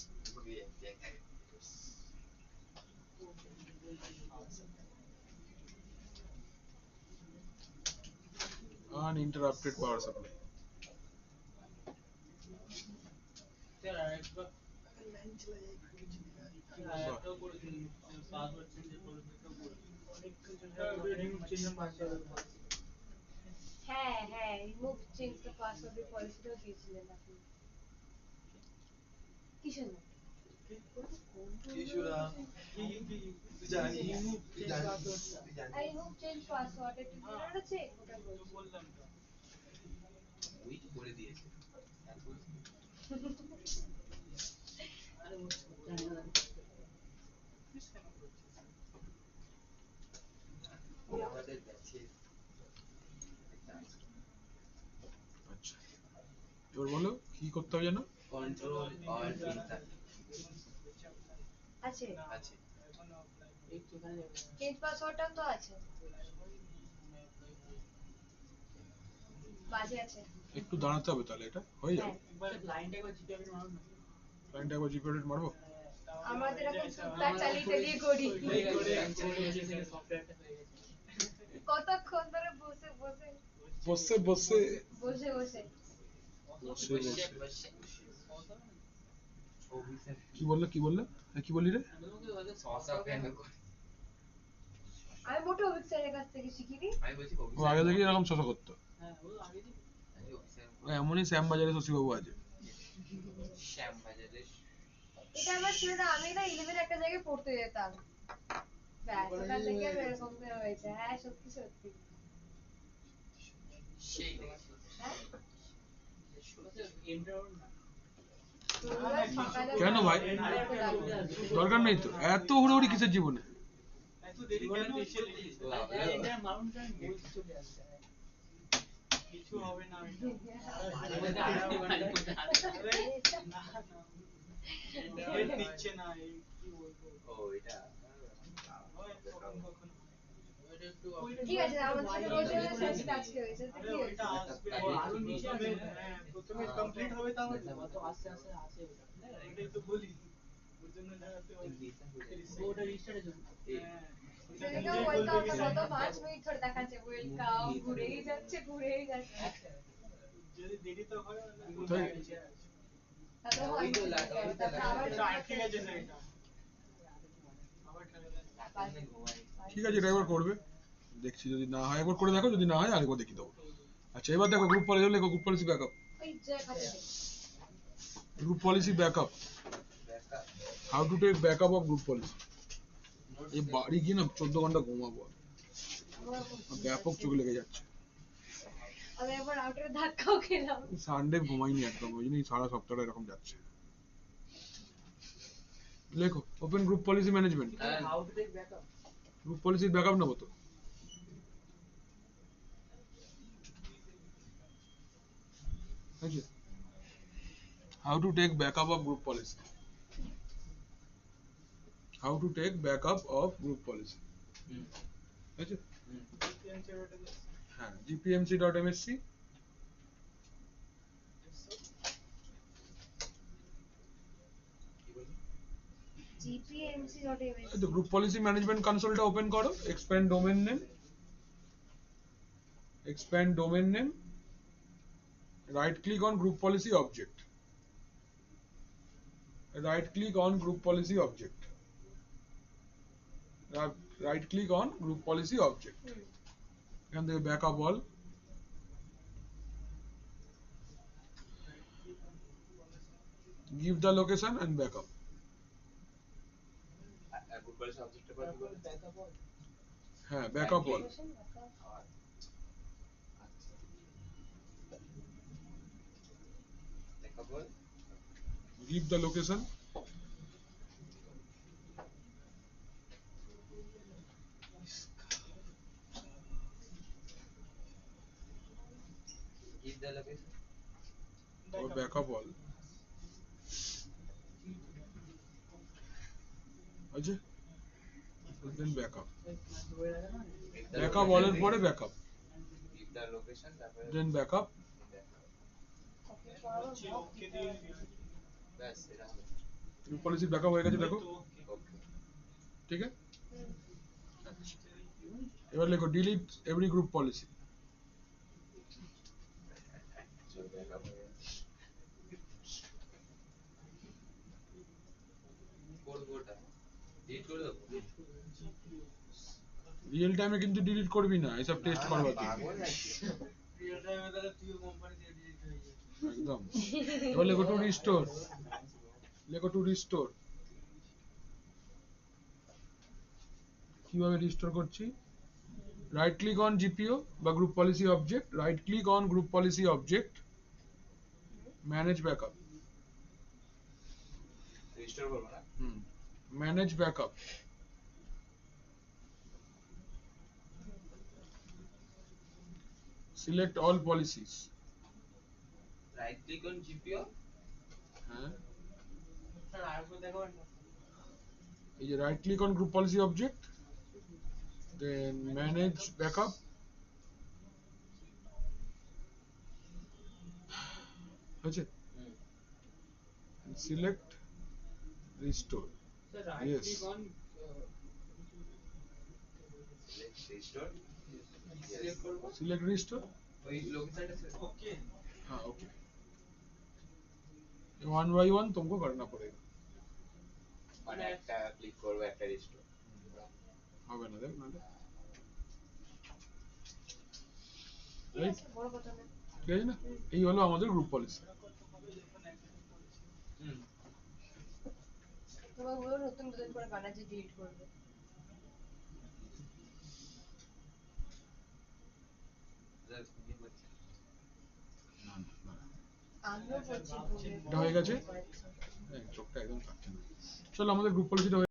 [SPEAKER 1] uninterrupted power supply
[SPEAKER 3] sir আরেকবার লাইন চলে যায় আরেকটা করে দিন পাসওয়ার্ড চেঞ্জ করে দিতে অনেক কিছু চেঞ্জ মারতে হবে
[SPEAKER 5] হ্যাঁ হ্যাঁ রিমুভ চেঞ্জ দ্য পাসওয়ার্ড পলিসিটাও দিয়েছিলেন আপনি কিসের না
[SPEAKER 3] কিশোরা কি তুই জানিস তুই জানিস তুই
[SPEAKER 5] আই
[SPEAKER 3] জানিস
[SPEAKER 5] হোপ চেঞ্জ পাসওয়ার্ড একটু জেনারেল আছে ওটা
[SPEAKER 3] তো
[SPEAKER 5] বলছি
[SPEAKER 3] বললাম তো
[SPEAKER 4] ওই করে দিয়েছে আমাদের ব্যাচে
[SPEAKER 1] আচ্ছা এবার বলো কি করতে হবে জানো
[SPEAKER 4] কন্ট্রোল অল্ট ইন্টার
[SPEAKER 5] আছে
[SPEAKER 4] আছে
[SPEAKER 5] চেঞ্জ পাসওয়ার্ডটাও তো আছে বাজে আছে
[SPEAKER 1] একটু দাঁড়াতে হবে তাহলে এটা হয়ে যাবে
[SPEAKER 5] হ্যাঁ
[SPEAKER 1] ক্লায়েন্ট একবার জিপি আপডেট মারবো
[SPEAKER 5] আমাদের এখন টুকটাক চালিয়ে চালিয়ে করি কতক্ষণ ধরে বসে বসে
[SPEAKER 1] বসে বসে
[SPEAKER 5] বসে বসে
[SPEAKER 1] বসে বসে কি বললে হ্যাঁ, কি বললি রে
[SPEAKER 4] শসা কেন
[SPEAKER 5] আমি মোটে অভিক স্যারের কাছ থেকে শিখিনি
[SPEAKER 4] আমি বলছি
[SPEAKER 1] ও আগে থেকে এরকম শশা করতো
[SPEAKER 4] অভিষেক
[SPEAKER 1] ও এমনই শ্যামবাজারে শশীবাবু আছে
[SPEAKER 4] শ্যাম বাজারের
[SPEAKER 5] এটা আমার ছিল না আমি না 11 একটা জায়গায় পড়তে যেতাম ব্যাস ওখান থেকে এরকম করে হয়েছে হ্যাঁ সত্যি সত্যি
[SPEAKER 4] সেই দেখেছি
[SPEAKER 5] হ্যাঁ
[SPEAKER 1] কেন ভাই? দরকার নেই তো এত হুড়োহুড়ি কিসের জীবনে
[SPEAKER 3] এত দেরি কেন হচ্ছে কিছু হবে না এটা নিচ্ছে না এই কি বলবো
[SPEAKER 4] ও এটা
[SPEAKER 5] ঠিক আছে আমার সাথে বসে বসে শেষ আজকে হয়েছে তো
[SPEAKER 3] আরে
[SPEAKER 5] কি
[SPEAKER 3] ওইটা
[SPEAKER 5] হয়েছে
[SPEAKER 3] আসবে আরো নিচে হবে হ্যাঁ প্রথমে কমপ্লিট হবে তাহলে ওইটাই তো বলি ওর জন্য দেখাতে হবে ওটা রিস্টার্টের জন্য হ্যাঁ
[SPEAKER 5] সেদিকে ওয়েলকামটা কত 5 মিনিট ধরে দেখাচ্ছে ওয়েলকাম ঘুরেই যাচ্ছে
[SPEAKER 3] যদি দেরি তো হয় না
[SPEAKER 1] তাই?
[SPEAKER 5] তাহলে হয় তারপর আবার
[SPEAKER 3] এটা আটকে গেছে না এটা আবার ঠেলে দেয়
[SPEAKER 1] ঠিক আছে এটা একবার করবে দেখছি যদি না হয় একবার করে দেখো যদি না হয় আরেকবার দেখিয়ে দেবো আচ্ছা এবার দেখো গ্রুপ পলিসি লেখো গ্রুপ পলিসি ব্যাকআপ
[SPEAKER 5] ওই যে খাতে
[SPEAKER 1] group policy backup how to take backup of group policy এই বাড়ি গিয়ে না 14 ঘন্টা ঘুমাবো আর। ব্যাপক চোখ লেগে যাচ্ছে
[SPEAKER 5] আমি একবার আউটারে ধাক্কাও খেলাম
[SPEAKER 1] সানডে ঘুমাইনি একদম ওই জন্যই সারা সপ্তাহটা এরকম যাচ্ছে লেখো open group policy management group পলিসির ব্যাকআপ নেবো তো how to take backup of group policy how to take backup of group policy ঠিক আছে হ্যাঁ gpmc.msc
[SPEAKER 5] gpmc.ms
[SPEAKER 1] তো গ্রুপ পলিসি ম্যানেজমেন্ট কনসোলটা ওপেন করো expand domain name right click on group policy object right click on group policy object right click on group policy object এখান থেকে backup all give the location and backup
[SPEAKER 4] football সাবজেক্টে পড়া কি বলে
[SPEAKER 1] হ্যাঁ backup all
[SPEAKER 4] দেখা বল
[SPEAKER 1] give the location
[SPEAKER 4] give the location
[SPEAKER 1] or backup all আছে then backup all এর পরে backup
[SPEAKER 4] give the location তারপরে
[SPEAKER 1] then backup
[SPEAKER 3] হচ্ছে ওকে দিয়ে
[SPEAKER 4] ব্যাস এটা হবে
[SPEAKER 1] গ্রুপ পলিসি ব্যাকআপ হয়ে গেছে দেখো
[SPEAKER 4] ওকে
[SPEAKER 1] ঠিক আছে এবার লেখো ডিলিট এভরি গ্রুপ পলিসি
[SPEAKER 4] চল দেখা হবে কোডটা ডিলিট করে দাও
[SPEAKER 1] রিয়েল টাইমে কিন্তু ডিলিট করবি না এসব টেস্ট করবা তুই
[SPEAKER 4] পাগল নাকি
[SPEAKER 3] রিয়েল টাইমে তাহলে তুইও কোম্পানি থেকে ডিলিট হয়ে যাবে
[SPEAKER 1] একদম এবার লেখো টু রিস্টোর কিভাবে রিস্টোর করছি রাইট ক্লিক অন জিপিও বা group policy object right click on group policy object manage backup
[SPEAKER 4] register করবো না
[SPEAKER 1] manage backup select all policies
[SPEAKER 4] right click on GPO
[SPEAKER 1] হ্যাঁ
[SPEAKER 3] স্যার আরেকবার দেখাবেন না
[SPEAKER 1] এই যে right click on group policy object then manage backup হয়েছে select restore
[SPEAKER 3] sir
[SPEAKER 1] Yes.
[SPEAKER 3] Right click on
[SPEAKER 4] register
[SPEAKER 3] select করব
[SPEAKER 1] सिलेक्ट रिस्टोर
[SPEAKER 4] ওই লোকেশনটা সিলেক্ট
[SPEAKER 3] ओके
[SPEAKER 1] हाँ ओके 1 by 1 तुमको करना पड़ेगा
[SPEAKER 4] মানে একটা ক্লিক করবো একটা রেজিস্টার
[SPEAKER 1] হবে না দেখ না
[SPEAKER 5] ঠিক
[SPEAKER 1] রাইট
[SPEAKER 5] আছে বড় কথা না
[SPEAKER 1] ঠিক আছে না এই হলো আমাদের গ্রুপ পলিসি
[SPEAKER 5] তোমার বলো নতুন নতুন করে বানাচ্ছি ডিলিট করবে আমিও করছি
[SPEAKER 1] এটা হয়ে গেছে চোখটা একদম কাটছে না চলো আমাদের গ্রুপ পলিসিটা